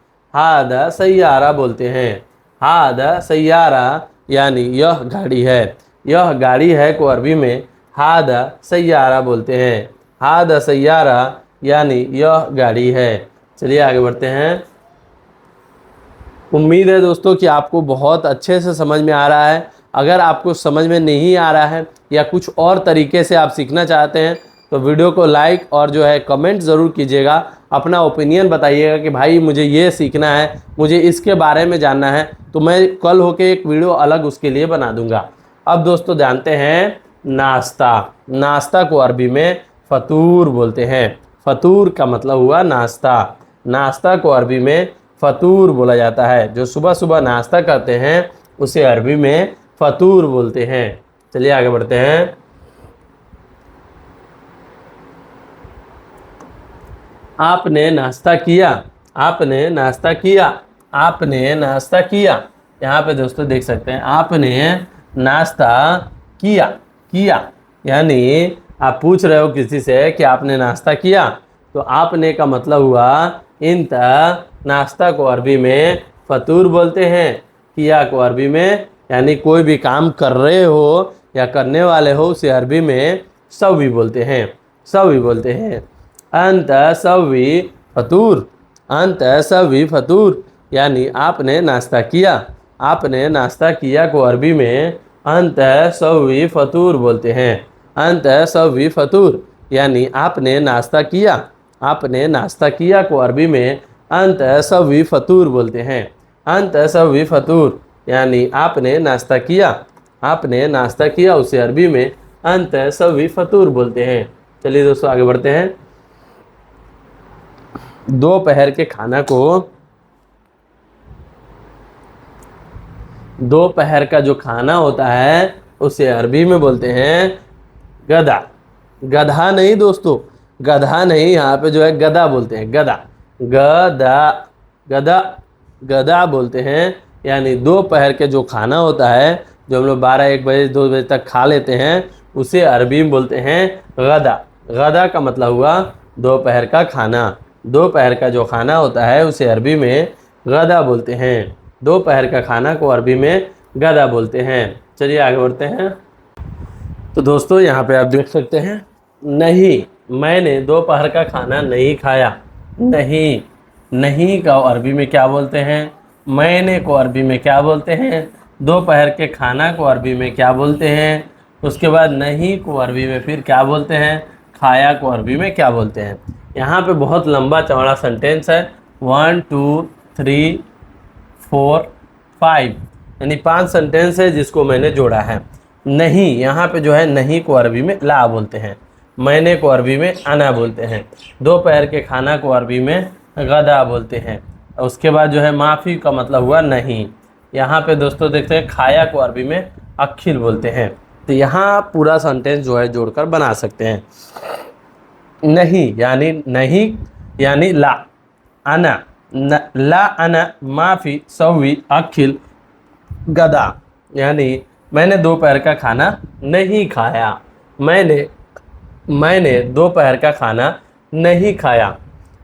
बोलते हैं। हादा सैयारा यानी यह गाड़ी है। यह गाड़ी है को अरबी में हादा सैयारा बोलते हैं। हादा सैयारा यानी यह गाड़ी है। चलिए आगे बढ़ते हैं। उम्मीद है दोस्तों कि आपको बहुत अच्छे से समझ में आ रहा है। अगर आपको समझ में नहीं आ रहा है या कुछ और तरीके से आप सीखना चाहते हैं तो वीडियो को लाइक और जो है कमेंट ज़रूर कीजिएगा। अपना ओपिनियन बताइएगा कि भाई मुझे ये सीखना है, मुझे इसके बारे में जानना है, तो मैं कल होके एक वीडियो अलग उसके लिए बना दूंगा। अब दोस्तों जानते हैं नाश्ता। नाश्ता को अरबी में फ़तूर बोलते हैं। फ़तूर का मतलब हुआ नाश्ता। नाश्ता को अरबी में फ़तूर बोला जाता है। जो सुबह सुबह नाश्ता करते हैं उसे अरबी में फ़तूर बोलते हैं। चलिए आगे बढ़ते हैं। आपने नाश्ता किया, आपने नाश्ता किया, आपने नाश्ता किया। यहाँ पे दोस्तों देख सकते हैं आपने नाश्ता किया, यानी आप पूछ रहे हो किसी से कि आपने नाश्ता किया, तो आपने का मतलब हुआ इंता। नाश्ता को अरबी में फ़तूर बोलते हैं। किया को अरबी में यानी कोई भी काम कर रहे हो या करने वाले हो उसे अरबी में सवी बोलते हैं। सवी बोलते हैं। अंत सवी फ़तूर, अंत सवी फ़तूर यानी आपने नाश्ता किया। आपने नाश्ता किया को अरबी में अंत सवी फ़तूर बोलते हैं। अंत सवी फ़तूर यानी आपने नाश्ता किया। आपने नाश्ता किया को अरबी में अंत सवी फ़तूर बोलते हैं। अंत सवी फ़तूर यानी आपने नाश्ता किया। आपने नाश्ता किया उसे अरबी में अंत सवी फ़तूर बोलते हैं। चलिए दोस्तों आगे बढ़ते हैं। दोपहर के खाना को, दोपहर का जो खाना होता है उसे अरबी में बोलते हैं गदा। गधा नहीं दोस्तों, गधा नहीं, यहाँ पे जो है गदा बोलते हैं। गदा, गदा, गदा, गदा बोलते हैं। यानी दोपहर के जो खाना होता है, जो हम लोग 12-1 बजे 2 बजे तक खा लेते हैं, उसे अरबी में बोलते हैं गदा। गदा का मतलब हुआ दोपहर का खाना। दोपहर का जो खाना होता है उसे अरबी में गदा बोलते हैं। दोपहर का खाना को अरबी में गदा बोलते हैं। चलिए आगे बढ़ते हैं। तो दोस्तों यहाँ पे आप देख सकते हैं, नहीं, मैंने दोपहर का खाना नहीं खाया। नहीं, नहीं का अरबी में क्या बोलते हैं? मैंने को अरबी में क्या बोलते हैं? दोपहर के खाना को अरबी में क्या बोलते हैं? उसके बाद नहीं को अरबी में फिर क्या बोलते हैं? खाया को अरबी में क्या बोलते हैं? यहाँ पे बहुत लंबा चौड़ा सेंटेंस है, 1 2 3 4 5, यानी 5 सेंटेंस है जिसको मैंने जोड़ा है। नहीं, यहाँ पे जो है नहीं को अरबी में ला बोलते हैं, मैंने को अरबी में अना बोलते हैं, दोपहर के खाना को अरबी में गदा बोलते हैं। उसके बाद जो है माफ़ी का मतलब हुआ नहीं। यहाँ पे दोस्तों देखते हैं खाया को अरबी में अखिल बोलते हैं। तो यहाँ पूरा सेंटेंस जो है जोड़कर बना सकते हैं। नहीं यानी ला, अना ला अना माफ़ी सवी अखिल गदा, यानी मैंने दोपहर का खाना नहीं खाया। मैंने दोपहर का खाना नहीं खाया।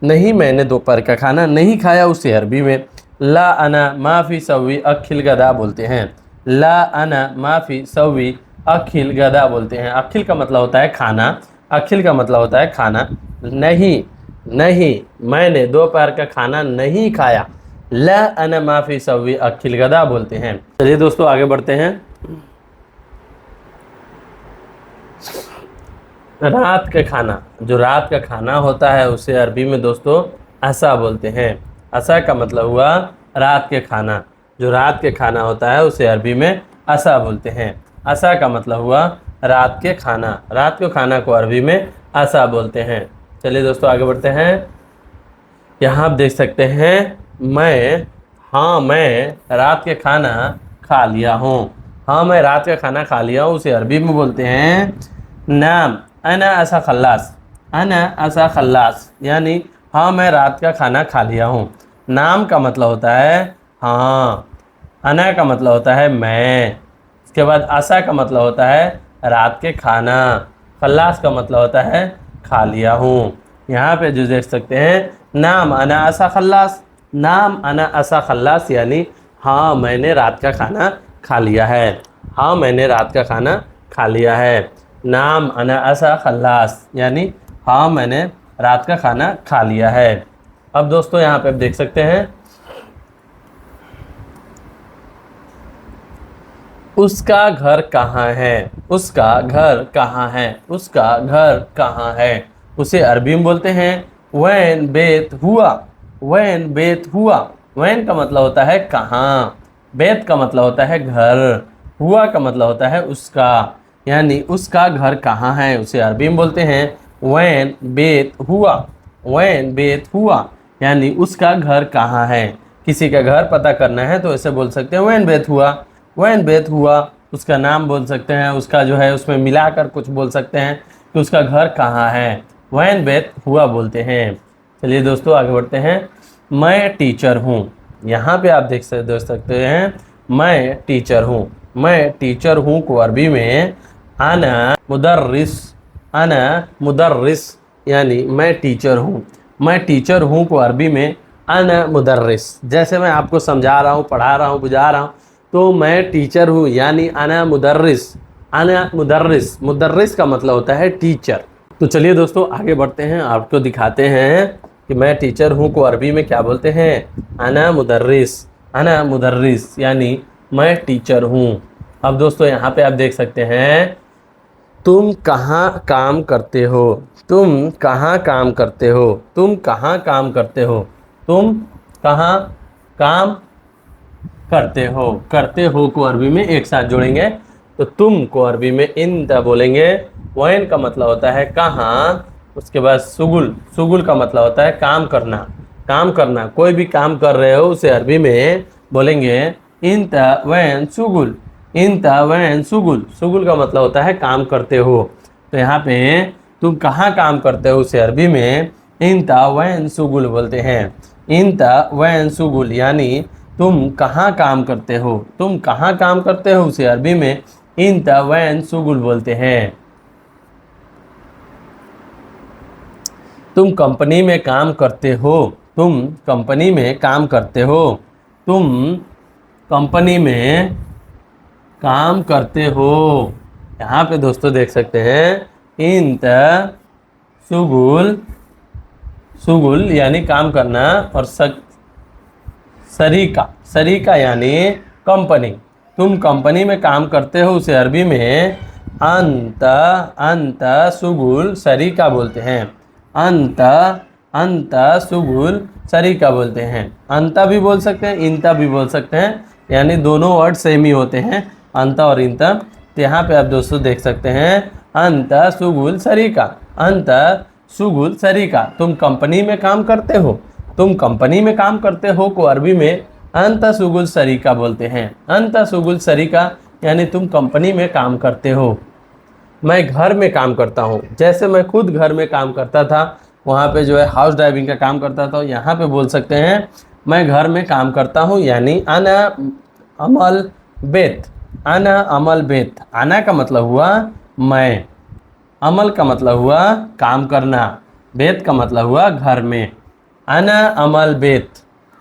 नहीं, मैंने दोपहर का खाना नहीं खाया, उसे अरबी में ला अना माफ़ी सवी अखिल गदा बोलते हैं। ला अना माफ़ी सवी अखिल गदा बोलते हैं। अखिल का मतलब होता है खाना, अखिल का मतलब होता है खाना। नहीं, मैंने दोपहर का खाना नहीं खाया, ला अना माफ़ी सवी अखिल गदा बोलते हैं। चलिए दोस्तों आगे बढ़ते हैं। रात का खाना, जो रात का खाना होता है उसे अरबी में दोस्तों असा बोलते हैं। असा का मतलब हुआ रात के खाना, जो रात के खाना होता है उसे अरबी में असा बोलते हैं। असा का मतलब हुआ रात के खाना, रात के खाना को अरबी में असा बोलते हैं। चलिए दोस्तों आगे बढ़ते हैं। यहाँ आप देख सकते हैं, मैं रात के खाना खा लिया हूँ। हाँ, मैं रात का खाना खा लिया हूँ, उसे अरबी में बोलते हैं नाम अना असा खल्लास। अना असा खल्लास, यानी हाँ मैं रात का खाना खा लिया हूँ। नाम का मतलब होता है हाँ, अना का मतलब होता है मैं, उसके बाद असा का मतलब होता है रात के खाना, खल्लास का मतलब होता है खा लिया हूँ। यहाँ पे जो देख सकते हैं नाम अना असा खल्लास, नाम अना असा खल्लास, यानी हाँ मैंने रात का खाना खा लिया है। हाँ मैंने रात का खाना खा लिया है। नाम अना असा खल्लास, यानी हाँ मैंने रात का खाना खा लिया है। अब दोस्तों यहाँ पे आप देख सकते हैं, उसका घर कहाँ है? उसका घर कहाँ है? उसका घर कहाँ है? उसे अरबी में बोलते हैं वैन बेत हुआ। वैन बेत हुआ, वैन का मतलब होता है कहाँ, बेत का मतलब होता है घर, हुआ का मतलब होता है उसका, यानी उसका घर कहाँ है उसे अरबी में बोलते हैं वैन बेत हुआ। वैन बेत हुआ, यानी उसका घर कहाँ है। किसी का घर पता करना है तो ऐसे बोल सकते हैं वैन बेत हुआ। वैन बेत हुआ, उसका नाम बोल सकते हैं, उसका जो है उसमें मिलाकर कुछ बोल सकते हैं कि उसका घर कहाँ है, वैन बेत हुआ बोलते हैं। चलिए दोस्तों आगे बढ़ते हैं। मैं टीचर हूँ, यहाँ पे आप देख सकते हैं मैं टीचर हूँ। मैं टीचर हूँ को अरबी में अना मुदर्रिस, अना मुदर्रिस, यानी मैं टीचर हूँ। मैं टीचर हूँ को अरबी में अना मुदर्रिस। जैसे मैं आपको समझा रहा हूँ, पढ़ा रहा हूँ, बुझा रहा हूँ, तो मैं टीचर हूँ यानी अना मुदर्रिस। अना मुदर्रिस, मुदर्रिस का मतलब होता है टीचर। तो चलिए दोस्तों आगे बढ़ते हैं, आपको दिखाते हैं कि मैं टीचर हूँ को अरबी में क्या बोलते हैं, अना मुदर्रिस। अना मुदर्रिस यानी मैं टीचर हूँ। अब दोस्तों यहाँ पे आप देख सकते हैं, तुम कहाँ काम करते हो? तुम कहाँ काम करते हो? तुम कहाँ काम करते हो? तुम कहाँ काम करते हो? करते हो को अरबी में एक साथ जोड़ेंगे तो तुम को अरबी में इंता बोलेंगे। वैन का मतलब होता है कहाँ, उसके बाद सुगुल, सुगुल का मतलब होता है काम करना। काम करना, कोई भी काम कर रहे हो उसे अरबी में बोलेंगे इंता वैन सुगुल। इंता वैन सुगुल, सुगुल का मतलब होता है काम करते हो। तो यहाँ पे तुम कहाँ काम करते हो उसे अरबी में इंता वैन सुगुल बोलते हैं। इंता वैन सुगुल, यानी तुम कहाँ काम करते हो? तुम कहाँ काम करते हो उसे अरबी में इंता वैन सुगुल बोलते हैं। तुम कंपनी में काम करते हो, तुम कंपनी में काम करते हो, तुम कंपनी में काम करते हो। यहाँ पे दोस्तों देख सकते हैं इंत सुगुल, सुगुल यानी काम करना, और सरीका, सरीका यानी कंपनी। तुम कंपनी में काम करते हो उसे अरबी में अंत, अंत सुगुल सरीका बोलते हैं। अंत, अंत सुगुल सरीका बोलते हैं। अंता भी बोल सकते हैं, इंता भी बोल सकते हैं, यानी दोनों वर्ड सेम ही होते हैं, अंता और इंता। तो यहाँ पे आप दोस्तों देख सकते हैं अंत सुगुल सरीका, अंत सुगुल सरीका। तुम कंपनी में काम करते हो, तुम कंपनी में काम करते हो को अरबी में अंत सुगुल सरीका बोलते हैं। अंत सुगुल सरीका यानी तुम कंपनी में काम करते हो। मैं घर में काम करता हूँ, जैसे मैं खुद घर में काम करता था, वहाँ पे जो है हाउस ड्राइविंग का काम करता था, यहाँ पे बोल सकते हैं मैं घर में काम करता हूँ, यानी अना अमल बेत, अना अमल बेत। अना का मतलब हुआ मैं, अमल का मतलब हुआ काम करना, बेत का मतलब हुआ घर में। अना अमल बेत,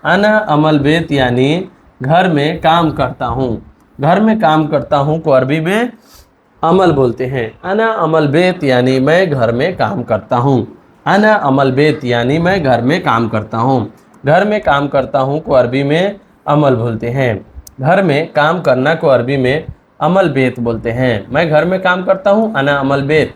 अना अमल बेत यानी घर में काम करता हूँ। घर में काम करता हूँ को अरबी में अमल बोलते हैं। अना अमल बेत यानी मैं घर में काम करता हूँ। अना अमल बेत यानी मैं घर में काम करता हूँ। घर में काम करता हूँ को अरबी में अमल बोलते हैं। घर में काम करना को अरबी में अमल बेत बोलते हैं। मैं घर में काम करता हूँ, अना अमल बेत।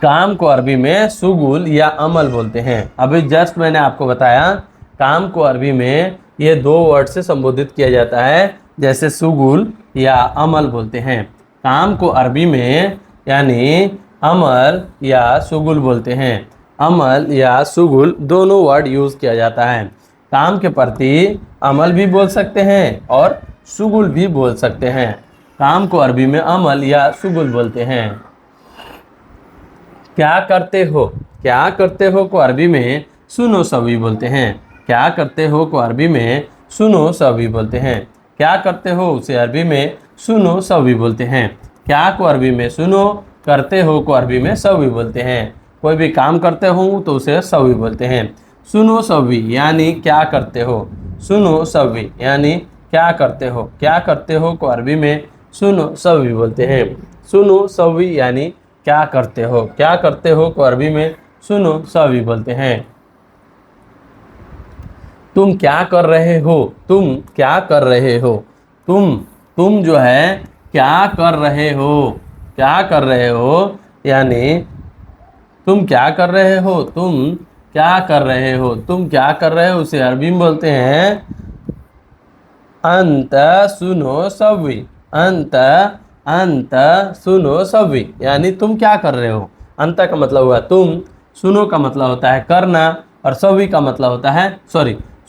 काम को अरबी में सुगुल या अमल बोलते हैं। अभी जस्ट मैंने आपको बताया काम को अरबी में ये दो वर्ड से संबोधित किया जाता है, जैसे सुगुल या अमल बोलते हैं। काम को अरबी में यानी अमल या सुगुल बोलते हैं। अमल या सुगुल दोनों वर्ड यूज़ किया जाता है। काम के प्रति अमल भी बोल सकते हैं और सुगुल भी बोल सकते हैं। काम को अरबी में अमल या सुगुल बोलते हैं। क्या करते हो, क्या करते हो को अरबी में सुनो सवी बोलते हैं। क्या करते हो को अरबी में सुनो सवी बोलते हैं। क्या करते हो उसे अरबी में सुनो सवी बोलते हैं। क्या को अरबी में सुनो, करते हो को अरबी में सवी बोलते हैं। कोई भी काम करते हो तो उसे सवी बोलते हैं। सुनो सवी यानी क्या करते हो, सुनो सवी यानी क्या करते हो। क्या करते हो को अरबी में सुनो सवी बोलते हैं। सुनो सवी यानी क्या करते हो। क्या करते हो को अरबी में सुनो सवी बोलते हैं। तुम क्या कर रहे हो, तुम क्या कर रहे हो। तुम जो है क्या कर रहे हो, क्या कर रहे हो यानी तुम क्या कर रहे हो, तुम क्या कर रहे हो। तुम क्या कर रहे हो उसे अरबी में बोलते हैं अंत सुनो सवी। अंत, अंत सुनो सवी यानी तुम क्या कर रहे हो। अंत का मतलब हुआ तुम, सुनो का मतलब होता है करना, और सवी का मतलब होता है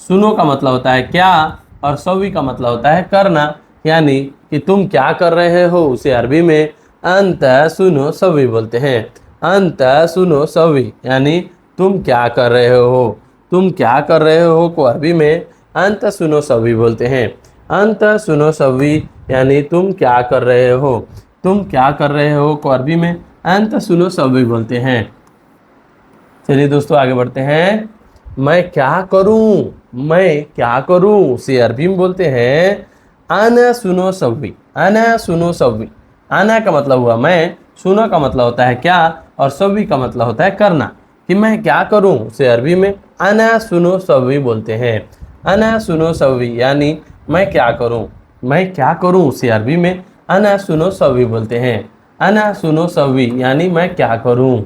सुनो का मतलब होता है क्या, और सवी का मतलब होता है करना। यानी कि तुम क्या कर रहे हो उसे अरबी में अंत सुनो सवी बोलते हैं। अंत सुनो सवी यानी तुम क्या कर रहे हो। तुम क्या कर रहे हो को अरबी में अंत सुनो सवी बोलते हैं। अंत सुनो सवी यानी तुम क्या कर रहे हो। तुम क्या कर रहे हो को अरबी में अंत सुनो सवी बोलते हैं। चलिए दोस्तों आगे बढ़ते हैं। मैं क्या करूं, मैं क्या करूं से अरबी में बोलते हैं आना सुनो सवी। आना सुनो सवी, आना का मतलब हुआ मैं, सुनो का मतलब होता है क्या, और सवी का मतलब होता है करना। कि मैं क्या करूं से अरबी में आना सुनो सवी बोलते हैं। आना सुनो सवी यानी मैं क्या करूं। मैं क्या करूं से अरबी में आना सुनो सवी बोलते हैं। आना सुनो सवी यानी मैं क्या करूं।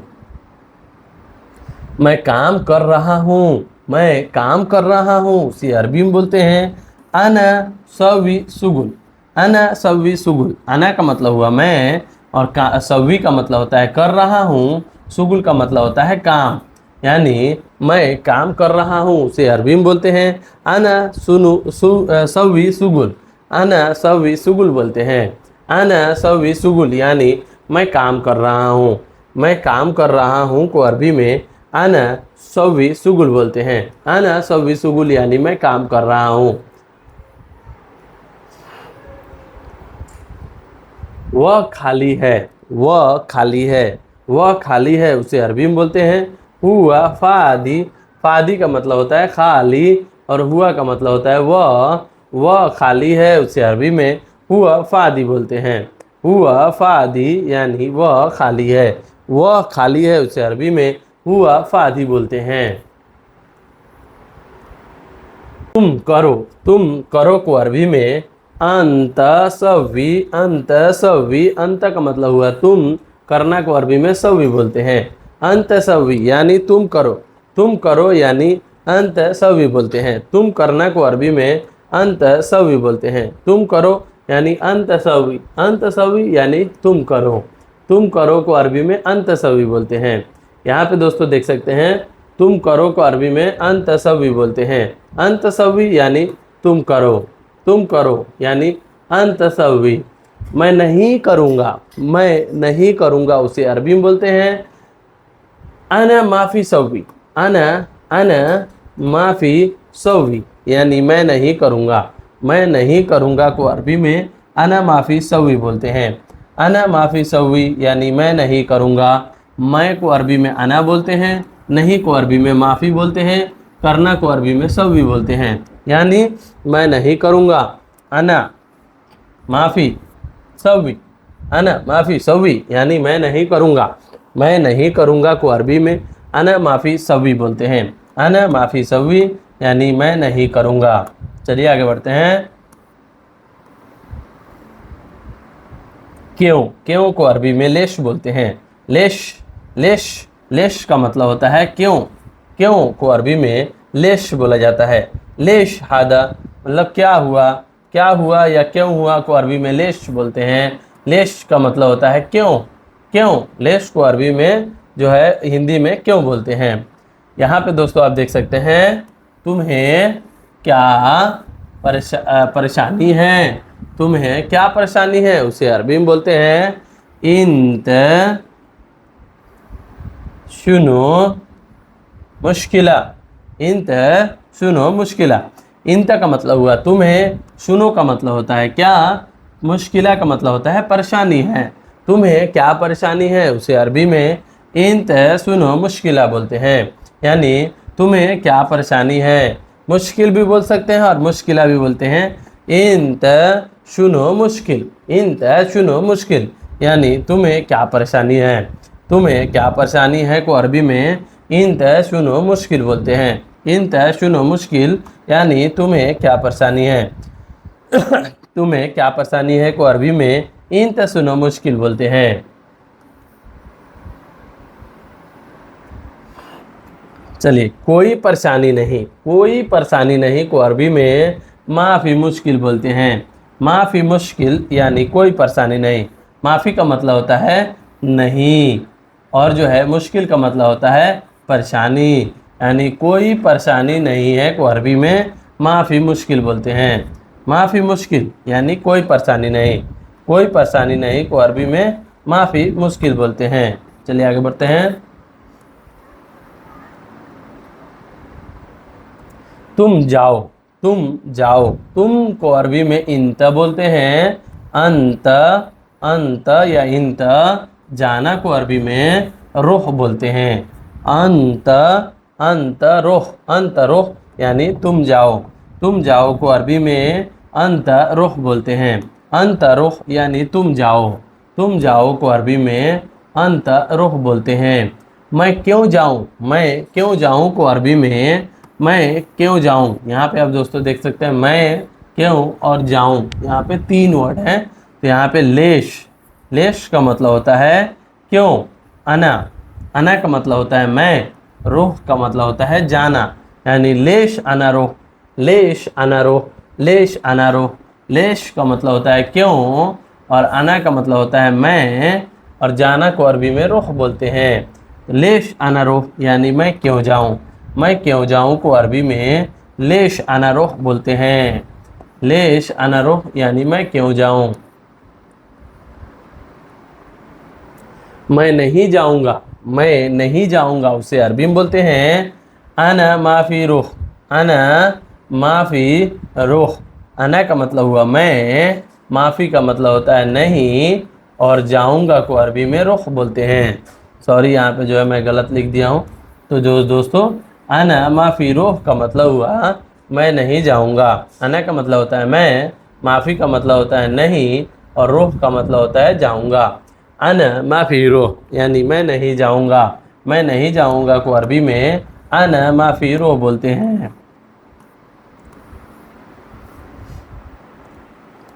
मैं काम कर रहा हूँ, मैं काम कर रहा हूँ से अरबी में बोलते हैं अना सवी सुगुल। अना सवी सुगुल, अना का मतलब हुआ मैं, और सवी का मतलब होता है कर रहा हूँ, सुगुल का मतलब होता है काम। यानी मैं काम कर रहा हूँ से अरबी में बोलते हैं अना सवी सुगुल। अना सवी सुगुल बोलते हैं। अना सवी सुगुल यानी मैं काम कर रहा हूँ। मैं काम कर रहा हूँ को अरबी में आना सवी सुगुल बोलते हैं। आना सवी सुगुल यानी मैं काम कर रहा हूँ। वह खाली है, वह खाली है। वह खाली है उसे अरबी में बोलते हैं हुआ फादी। फादी का मतलब होता है खाली और हुआ का मतलब होता है वह खाली है उसे अरबी में हुआ फादी बोलते हैं। हुआ फादी यानी वह खाली है, वह खाली है उसे अरबी में हुआ फादी बोलते हैं। तुम करो को अरबी में अंत सवी। अंत का मतलब हुआ तुम, करना को अरबी में सवी बोलते हैं अंत सवी यानी तुम करो यानी अंत सवी बोलते हैं। तुम करना को अरबी में अंत सवी बोलते हैं। तुम करो यानी अंत सवी यानी तुम करो को अरबी में अंत सवी बोलते हैं। यहाँ पे दोस्तों देख सकते हैं तुम करो को अरबी में अंत सवी बोलते हैं। अंत सवी यानी तुम करो यानी अंत सवी। मैं नहीं करूँगा उसे अरबी में बोलते हैं अना माफ़ी सवी। अना माफ़ी सवी यानी मैं नहीं करूँगा को अरबी में अना माफ़ी सवी बोलते हैं। अना माफ़ी सवी यानी मैं नहीं करूँगा। मैं को अरबी में अना बोलते हैं, नहीं को अरबी में माफ़ी बोलते हैं, करना को अरबी में सवी बोलते हैं। यानी मैं नहीं करूँगा अना माफ़ी सवी। अना माफ़ी सवी यानी मैं नहीं करूँगा को अरबी में अना माफ़ी सवी बोलते हैं। अना माफ़ी सवी यानी मैं नहीं करूँगा। चलिए आगे बढ़ते हैं। क्यों को अरबी में लेश बोलते हैं। लेश का मतलब होता है क्यों को अरबी में लेश बोला जाता है। लेश हादा मतलब क्या हुआ या क्यों हुआ को अरबी में लेश बोलते हैं। लेश का मतलब होता है क्यों। लेश को अरबी में जो है हिंदी में क्यों बोलते हैं। यहाँ पे दोस्तों आप देख सकते हैं तुम्हें क्या परेशानी है, उसे अरबी में बोलते हैं इंत शुनो मुश्किला। इंत का मतलब हुआ तुम्हें, शुनो का मतलब होता है क्या, मुश्किला का मतलब होता है परेशानी है। तुम्हें क्या परेशानी है उसे अरबी में इंत शुनो मुश्किला बोलते हैं। यानी तुम्हें क्या परेशानी है, मुश्किल भी बोल सकते हैं और मुश्किला भी बोलते हैं। इंत शुनो मुश्किल यानी तुम्हें क्या परेशानी है को अरबी में इंत शुनो मुश्किल बोलते हैं। इंत शुनो मुश्किल यानी तुम्हें क्या परेशानी है। तुम्हें क्या परेशानी है को अरबी में इंत शुनो मुश्किल बोलते हैं। चलिए कोई परेशानी नहीं को अरबी में माफ़ी मुश्किल बोलते हैं। माफ़ी मुश्किल यानी कोई परेशानी नहीं। माफ़ी का मतलब होता है नहीं और जो है मुश्किल का मतलब होता है परेशानी। यानी कोई परेशानी नहीं है को अरबी में माफ़ी मुश्किल बोलते हैं। माफ़ी मुश्किल यानी कोई परेशानी नहीं को अरबी में माफ़ी मुश्किल बोलते हैं। चलिए आगे बढ़ते हैं। तुम जाओ तुम को अरबी में इंत बोलते हैं। अंत या इंत। जाना को अरबी में रुख बोलते हैं। अंत रुख यानी तुम जाओ को अरबी में अंत रुख बोलते हैं। अंत रुख यानी तुम जाओ को अरबी में अंत रुख बोलते हैं। मैं क्यों जाऊँ को अरबी में मैं क्यों जाऊँ। यहाँ पे आप दोस्तों देख सकते हैं मैं क्यों और जाऊँ, यहाँ पे 3 वर्ड हैं। तो यहाँ पे लेश का मतलब होता है क्यों। अना का मतलब होता है मैं। रुख का मतलब होता है जाना। यानी लेश अना रुख। लेश का मतलब होता है क्यों और अना का मतलब होता है मैं और जाना को अरबी में रुख बोलते हैं। लेश अना रुख यानी मैं क्यों जाऊँ को अरबी में लेश अना रुख बोलते हैं। लेश अना रुख यानी मैं क्यों जाऊँ। मैं नहीं जाऊँगा उसे अरबी में बोलते हैं अना माफ़ी रुख। अना का मतलब हुआ मैं, माफ़ी का मतलब होता है नहीं और जाऊँगा को अरबी में रुख बोलते हैं। सॉरी, यहाँ पे जो है मैं गलत लिख दिया हूँ। तो जो दोस्तों अना माफ़ी रोह का मतलब हुआ मैं नहीं जाऊँगा। अना का मतलब होता है मैं, माफ़ी का मतलब होता है नहीं, और रोह का मतलब होता है जाऊँगा। अना माफ़ी रोह यानी मैं नहीं जाऊँगा। मैं नहीं जाऊँगा को अरबी में अना माफ़ी रोह बोलते हैं।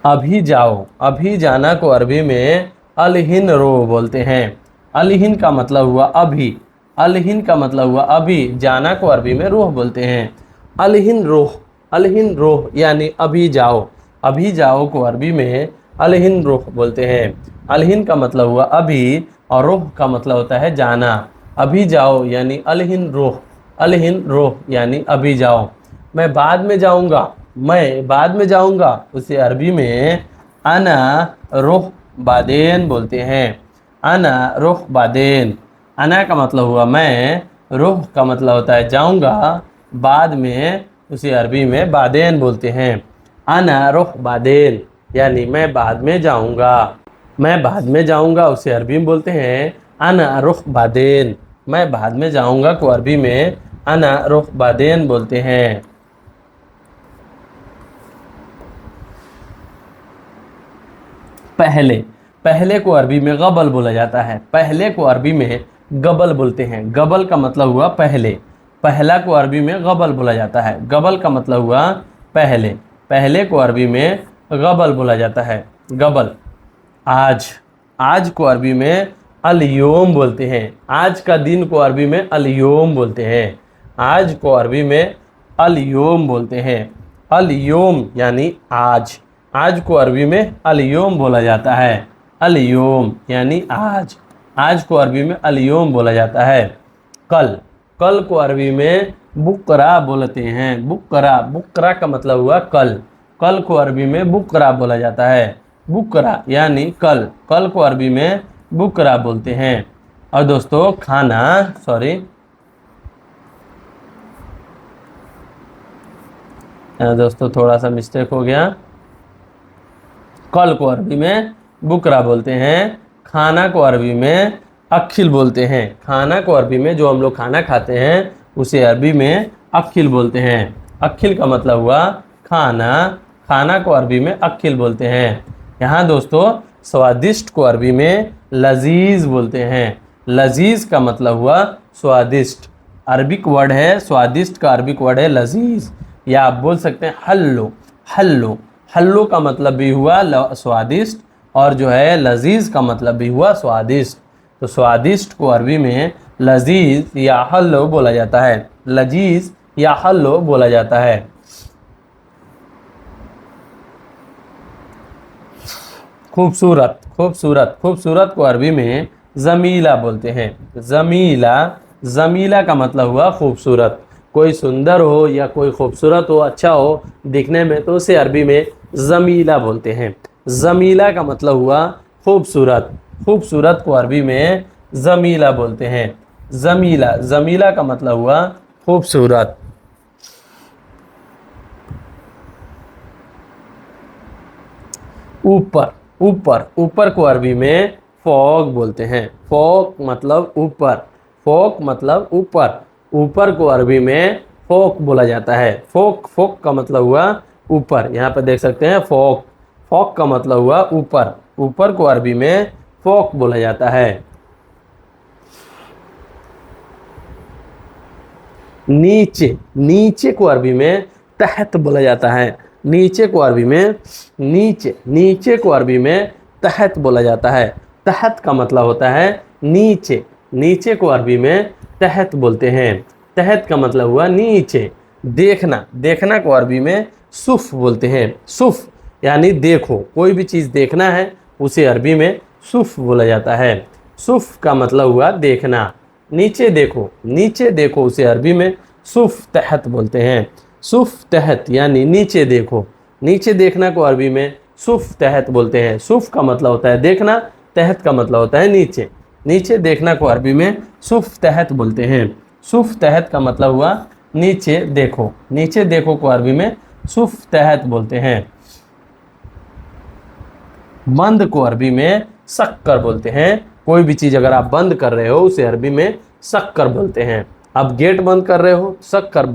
अभी जाओ, अभी जाना को अरबी में अलहिन रो बोलते हैं। अलहिन का मतलब हुआ अभी, अलहिन का मतलब हुआ अभी, जाना को अरबी में रोह बोलते हैं। अलहिन रोह, अलहिन रोह यानी अभी जाओ। अभी जाओ को अरबी में अलहिन रोह बोलते हैं। अलहिन का मतलब हुआ अभी, और रोह का मतलब होता है जाना। अभी जाओ यानी अलहिन रोह, अलहिन रोह यानी अभी जाओ। मैं बाद में जाऊँगा, मैं बाद में जाऊँगा, उसे अरबी में अना रुह बादेन बोलते हैं। अना रुह बादेन। अना का मतलब हुआ मैं, रुह का मतलब होता है जाऊँगा, बाद में उसे अरबी में बादेन बोलते हैं। अना रुह बादेन यानी मैं बाद में जाऊँगा। मैं बाद में जाऊँगा उसे अरबी में बोलते हैं अना रुह बादेन। मैं बाद में जाऊँगा को अरबी में अना रुह बादेन बोलते हैं। पहले, पहले को अरबी में गबल बोला जाता है। पहले को अरबी में गबल बोलते हैं। गबल का मतलब हुआ पहले। पहला को अरबी में गबल बोला जाता है। गबल का मतलब हुआ पहले। पहले को अरबी में गबल बोला जाता है। गबल। आज, आज को अरबी में अलयोम बोलते हैं। आज का दिन को अरबी में अलयोम बोलते हैं। आज को अरबी में अलयोम बोलते हैं। अलयोम यानी आज। आज को अरबी में अलयोम बोला जाता है। अलयोम यानी आज। आज को अरबी में अलयोम बोला जाता है। कल, कल को अरबी में बुकरा बोलते हैं। बुकरा, बुकरा का मतलब हुआ कल। कल को अरबी में बुकरा बोला जाता है। बुकरा यानी कल। कल को अरबी में बुकरा बोलते हैं। और दोस्तों खाना, सॉरी दोस्तों थोड़ा सा मिस्टेक हो गया। कल को अरबी में बुकरा बोलते हैं। खाना को अरबी में अखिल बोलते हैं। खाना को अरबी में जो हम लोग खाना खाते हैं उसे अरबी में अखिल बोलते हैं। अखिल का मतलब हुआ खाना। खाना को अरबी में अखिल बोलते हैं। यहाँ दोस्तों स्वादिष्ट को अरबी में लजीज बोलते हैं। लजीज का मतलब हुआ स्वादिष्ट। अरबिक वर्ड है स्वादिष्ट का, अरबिक वर्ड है लजीज। या आप बोल सकते हैं हल्लो। हल्लो, हल्लो का मतलब भी हुआ स्वादिष्ट, और जो है लजीज का मतलब भी हुआ स्वादिष्ट। तो स्वादिष्ट को अरबी में लजीज या हल्लो बोला जाता है। लजीज या हल्लो बोला जाता है। खूबसूरत, खूबसूरत, खूबसूरत को अरबी में जमीला बोलते हैं। जमीला, जमीला का मतलब हुआ खूबसूरत। कोई सुंदर हो या कोई खूबसूरत हो, अच्छा हो दिखने में, तो उसे अरबी में जमीला बोलते हैं। जमीला का मतलब हुआ खूबसूरत। खूबसूरत को अरबी में जमीला बोलते हैं। जमीला, जमीला का मतलब हुआ खूबसूरत। ऊपर, ऊपर, ऊपर को अरबी में फौक बोलते हैं। फौक मतलब ऊपर। फौक मतलब ऊपर। ऊपर को अरबी में फोक बोला जाता है। फोक, फोक का मतलब हुआ ऊपर। यहाँ पर देख सकते हैं फोक। फोक का मतलब हुआ ऊपर। ऊपर को अरबी में फोक बोला जाता है। नीचे, नीचे को अरबी में तहत बोला जाता है। नीचे को अरबी में नीचे, नीचे को अरबी में तहत बोला जाता है। तहत का मतलब होता है नीचे। नीचे को अरबी में तहत बोलते हैं। तहत का मतलब हुआ नीचे। देखना, देखना को अरबी में सुफ बोलते हैं। सुफ यानी देखो, कोई भी चीज़ देखना है उसे अरबी में सुफ बोला जाता है। सुफ का मतलब हुआ देखना। नीचे देखो, नीचे देखो उसे अरबी में सुफ तहत बोलते हैं। सुफ तहत यानी नीचे देखो। नीचे देखना को अरबी में सुफ तहत बोलते हैं। सुफ का मतलब होता है देखना, तहत का मतलब होता है नीचे। नीचे देखना को अरबी में सुफ तहत बोलते हैं। सुफ तहत का मतलब हुआ नीचे देखो। नीचे देखो को अरबी में सुफ तहत बोलते हैं। मंद को अरबी में शक्कर बोलते हैं। कोई भी चीज़ अगर आप बंद कर रहे हो उसे अरबी में शक्कर बोलते हैं। अब गेट बंद कर रहे हो, शक्कर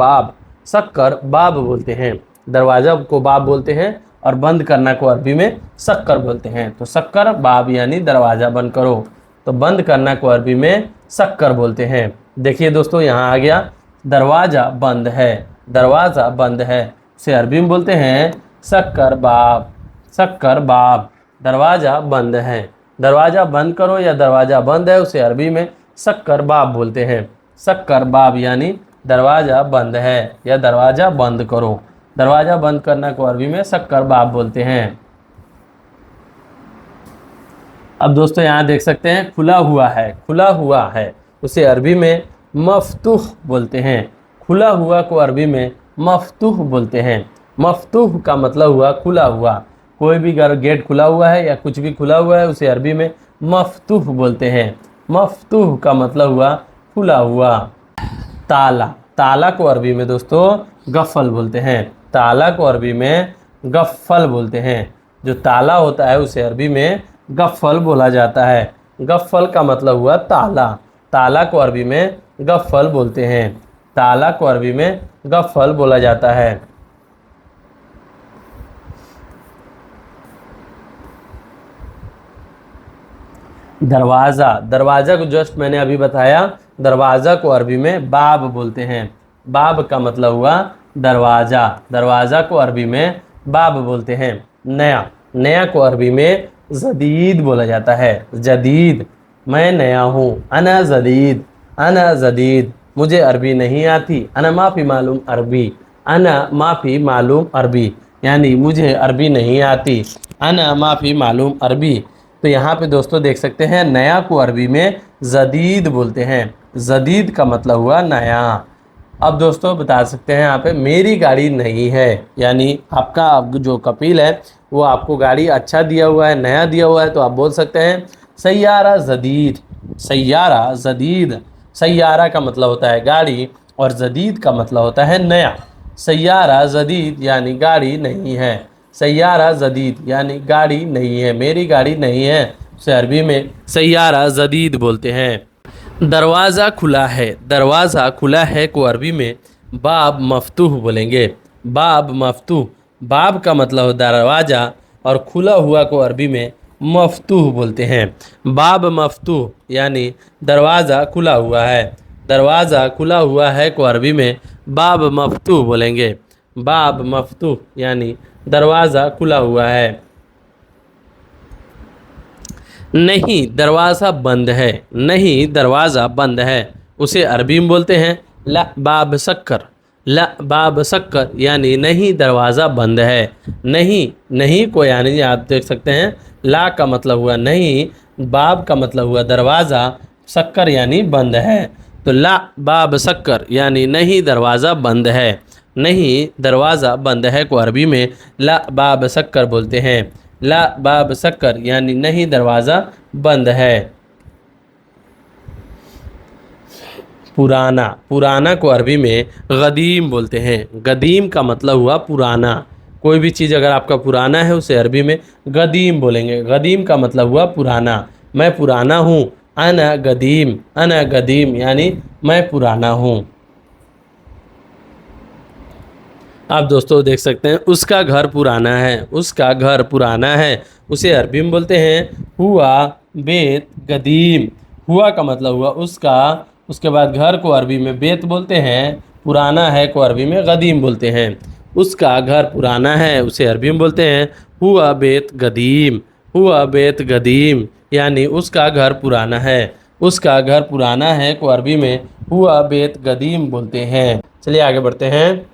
बाब बोलते हैं। दरवाजा को बाब बोलते हैं और बंद करना को अरबी में शक्कर बोलते हैं। तो शक्कर बाब यानी दरवाज़ा बंद करो, तो बंद करना को अरबी में शक्कर बोलते हैं। देखिए दोस्तों, यहाँ आ गया दरवाज़ा बंद है, दरवाज़ा बंद है, उसे अरबी में बोलते हैं शक्कर बाब, शक्कर बाब। दरवाज़ा बंद है, दरवाज़ा बंद करो या दरवाज़ा बंद है, उसे अरबी में शक्कर बाब बोलते हैं। शक्कर बाब यानी दरवाज़ा बंद है या दरवाज़ा बंद करो। दरवाज़ा बंद करना को अरबी में शक्कर बाब बोलते हैं। अब दोस्तों यहाँ देख सकते हैं खुला हुआ है, खुला हुआ है, उसे अरबी में मफ्तूह बोलते हैं। खुला हुआ को अरबी में मफ्तूह बोलते हैं। मफ्तूह का मतलब हुआ खुला हुआ। कोई भी गेट खुला हुआ है या कुछ भी खुला हुआ है उसे अरबी में मफ्तूह बोलते हैं। मफ्तूह का मतलब हुआ खुला हुआ। ताला, ताला को अरबी में दोस्तों गफ़ल बोलते हैं। ताला को अरबी में गफ़ल बोलते हैं। जो ताला होता है उसे अरबी में गफ़ल बोला जाता है। गफ़ल का मतलब हुआ ताला। ताला को अरबी में गफ़ल बोलते हैं। ताला को अरबी में गफ़ल बोला जाता है। दरवाज़ा, दरवाज़ा को जस्ट मैंने अभी बताया, दरवाज़ा को अरबी में बाब बोलते हैं। बाब का मतलब हुआ दरवाज़ा। दरवाज़ा को अरबी में बाब बोलते हैं। नया, नया को अरबी में जदीद बोला जाता है। जदीद, मैं नया हूँ, अना जदीद, अना जदीद। मुझे अरबी नहीं आती, अना माफ़ी मालूम अरबी, अना माफ़ी मालूम अरबी, यानी मुझे अरबी नहीं आती, अना माफ़ी मालूम अरबी। तो यहाँ पे दोस्तों देख सकते हैं नया को अरबी में जदीद बोलते हैं। जदीद का मतलब हुआ नया। अब दोस्तों बता सकते हैं यहाँ पे मेरी गाड़ी नहीं है, यानी आपका जो कपिल है वो आपको गाड़ी अच्छा दिया हुआ है, नया दिया हुआ है, तो आप बोल सकते हैं सैयारा जदीद, सैयारा जदीद। सैयारा का मतलब होता है गाड़ी और जदीद का मतलब होता है नया। सैयारा जदीद यानी गाड़ी नहीं है। सैयारा जदीद यानी गाड़ी नहीं है, मेरी गाड़ी नहीं है, उसे अरबी में सैयारा जदीद बोलते हैं। दरवाज़ा खुला है, दरवाज़ा खुला है को अरबी में बाब मफ्तूह बोलेंगे। बाब मफ्तूह, बाब का मतलब दरवाज़ा और खुला हुआ को अरबी में मफ्तूह बोलते हैं। बाब मफ्तूह यानी दरवाज़ा खुला हुआ है। दरवाज़ा खुला हुआ है को अरबी में बाब मफ्तूह बोलेंगे। बाब मफ्तूह यानी दरवाज़ा खुला हुआ है। नहीं, दरवाज़ा बंद है, नहीं दरवाज़ा बंद है, उसे अरबी में बोलते हैं ला बाब शक्कर। ला बाब शक्कर यानी नहीं दरवाज़ा बंद है। नहीं, नहीं को यानी आप देख सकते हैं ला का मतलब हुआ नहीं, बाब का मतलब हुआ दरवाज़ा, शक्कर यानी बंद है। तो ला बाब शक्कर यानी नहीं दरवाज़ा बंद है। नहीं दरवाज़ा बंद है को अरबी में ला बाब शक्कर बोलते हैं। ला बाब शक्कर यानी नहीं दरवाज़ा बंद है। पुराना, पुराना को अरबी में गदीम बोलते हैं। गदीम का मतलब हुआ पुराना। कोई भी चीज़ अगर आपका पुराना है उसे अरबी में गदीम बोलेंगे। गदीम का मतलब हुआ पुराना। मैं पुराना हूँ, अना गदीम, अना गदीम यानी मैं पुराना हूँ। आप दोस्तों देख सकते हैं उसका घर पुराना है, उसका घर पुराना है, उसे अरबी में बोलते हैं हुआ बेत गदीम। हुआ का मतलब हुआ उसका, उसके बाद घर को अरबी में बेत बोलते हैं, पुराना है को अरबी में गदीम बोलते हैं। उसका घर पुराना है उसे अरबी में बोलते हैं हुआ बेत गदीम। हुआ बेत गदीम यानी उसका घर पुराना है। उसका घर पुराना है को अरबी में हुआ बेत गदीम बोलते हैं। चलिए आगे बढ़ते हैं।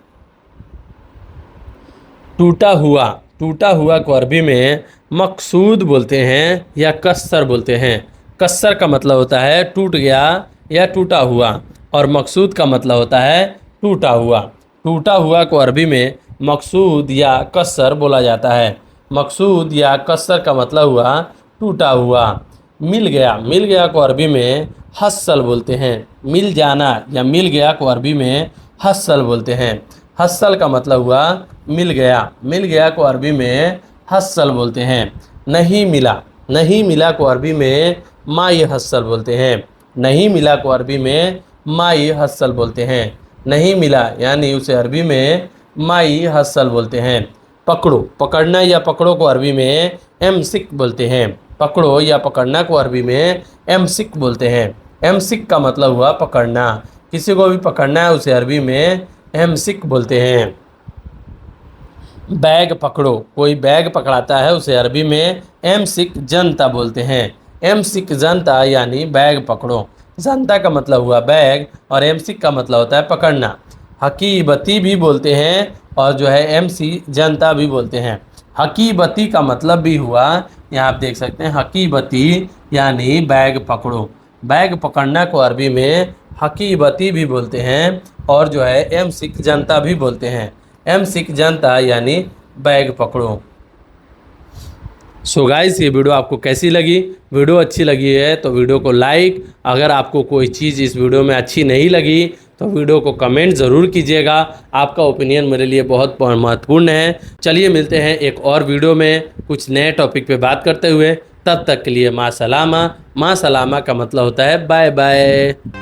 टूटा हुआ, टूटा हुआ को अरबी में मकसूद बोलते हैं या कस्सर बोलते हैं। कस्सर का मतलब होता है टूट गया या टूटा हुआ, और मकसूद का मतलब होता है टूटा हुआ। टूटा हुआ को अरबी में मकसूद या कस्सर बोला जाता है। मकसूद या कस्सर का मतलब हुआ टूटा हुआ। मिल गया, मिल गया को अरबी में हस्सल बोलते हैं। मिल जाना या मिल गया को अरबी में हस्सल बोलते हैं। हस्सल का मतलब हुआ मिल गया। मिल गया को अरबी में हस्सल बोलते हैं। नहीं मिला, नहीं मिला को अरबी में माई हस्सल बोलते हैं। नहीं मिला को अरबी में माई हस्सल बोलते हैं। नहीं मिला यानी उसे अरबी में माई हस्सल बोलते हैं। पकड़ो, पकड़ना या पकड़ो को अरबी में एमसिक बोलते हैं। पकड़ो या पकड़ना को अरबी में एमसिक बोलते हैं। एमसिक का मतलब हुआ पकड़ना। किसी को भी पकड़ना है उसे अरबी में एमसिक बोलते हैं। बैग पकड़ो, कोई बैग पकड़ाता है उसे अरबी में एमसिक जनता बोलते हैं। एमसिक जनता यानी बैग पकड़ो। जनता का मतलब हुआ बैग और एमसिक का मतलब होता है पकड़ना। हकीबती भी बोलते हैं और जो है एमसी जनता भी बोलते हैं। हकीबती का मतलब भी हुआ, यहाँ आप देख सकते हैं हकीबती यानी बैग पकड़ो। बैग पकड़ना को अरबी में हकीबती भी बोलते हैं और जो है एमसिक जनता भी बोलते हैं। एमसिक जनता यानी बैग पकड़ो। सो गाइस, ये वीडियो आपको कैसी लगी? वीडियो अच्छी लगी है तो वीडियो को लाइक, अगर आपको कोई चीज़ इस वीडियो में अच्छी नहीं लगी तो वीडियो को कमेंट ज़रूर कीजिएगा। आपका ओपिनियन मेरे लिए बहुत महत्वपूर्ण है। चलिए मिलते हैं एक और वीडियो में कुछ नए टॉपिक पे बात करते हुए। तब तक के लिए माँ सलामा। माँ सलामा का मतलब होता है बाय बाय।